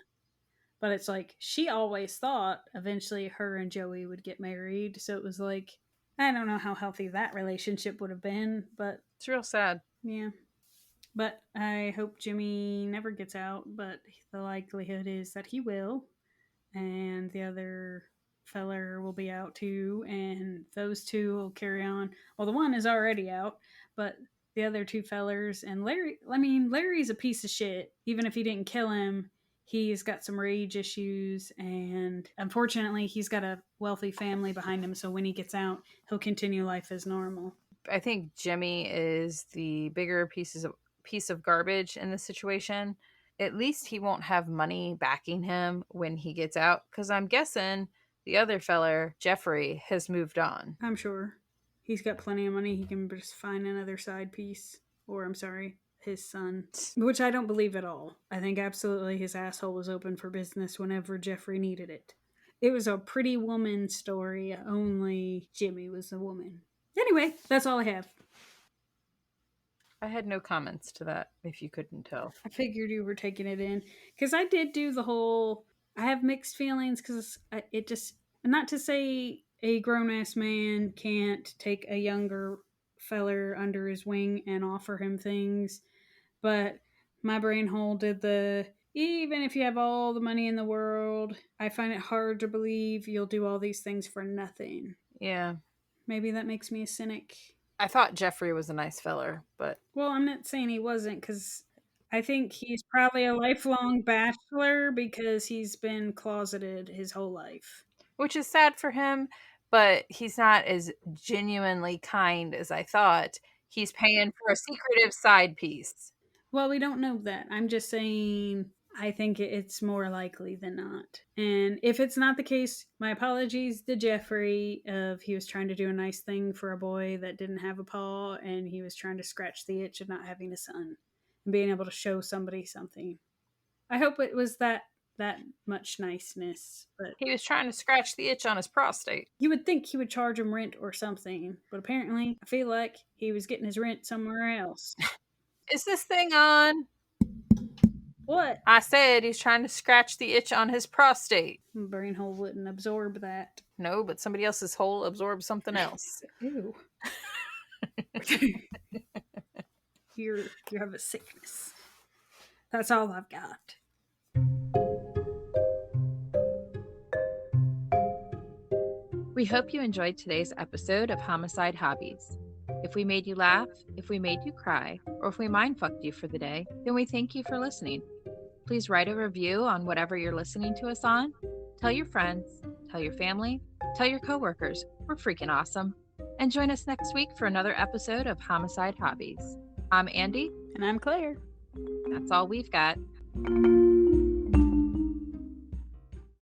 Speaker 2: But it's like, she always thought eventually her and Joey would get married, so it was like, I don't know how healthy that relationship would have been, but
Speaker 1: it's real sad.
Speaker 2: Yeah. But I hope Jimmy never gets out, but the likelihood is that he will. And the other feller will be out too, and those two will carry on. Well, the one is already out, but the other two fellers and Larry's a piece of shit. Even if he didn't kill him, he's got some rage issues, and unfortunately, he's got a wealthy family behind him, so when he gets out, he'll continue life as normal.
Speaker 1: I think Jimmy is the bigger piece of garbage in this situation. At least he won't have money backing him when he gets out, because I'm guessing the other feller, Jeffrey, has moved on.
Speaker 2: I'm sure he's got plenty of money. He can just find another side piece, or I'm sorry, his son, which I don't believe at all. I think absolutely his asshole was open for business whenever Jeffrey needed it. It was a pretty woman story, only Jimmy was a woman. Anyway, that's all I have.
Speaker 1: I had no comments to that, if you couldn't tell.
Speaker 2: I figured you were taking it in, because I did do the whole, I have mixed feelings, because it just, not to say a grown-ass man can't take a younger feller under his wing and offer him things, but my brain hole did even if you have all the money in the world, I find it hard to believe you'll do all these things for nothing.
Speaker 1: Yeah.
Speaker 2: Maybe that makes me a cynic.
Speaker 1: I thought Jeffrey was a nice feller, but...
Speaker 2: Well, I'm not saying he wasn't, because I think he's probably a lifelong bachelor because he's been closeted his whole life.
Speaker 1: Which is sad for him, but he's not as genuinely kind as I thought. He's paying for a secretive side piece.
Speaker 2: Well, we don't know that. I'm just saying I think it's more likely than not. And if it's not the case, my apologies to Jeffrey of he was trying to do a nice thing for a boy that didn't have a paw, and he was trying to scratch the itch of not having a son and being able to show somebody something. I hope it was that that much niceness. But
Speaker 1: He was trying to scratch the itch on his prostate.
Speaker 2: you would think he would charge him rent or something, but apparently I feel like he was getting his rent somewhere else.
Speaker 1: Is this thing on?
Speaker 2: What?
Speaker 1: I said he's trying to scratch the itch on his prostate.
Speaker 2: My brain hole wouldn't absorb that.
Speaker 1: No, but somebody else's hole absorbs something else.
Speaker 2: Ew. You have a sickness. That's all I've got.
Speaker 1: We hope you enjoyed today's episode of Homicide Hobbies. If we made you laugh, if we made you cry, or if we mind-fucked you for the day, then we thank you for listening. Please write a review on whatever you're listening to us on. Tell your friends, tell your family, tell your coworkers. We're freaking awesome. And join us next week for another episode of Homicide Hobbies. I'm Andy.
Speaker 2: And I'm Claire.
Speaker 1: That's all we've got.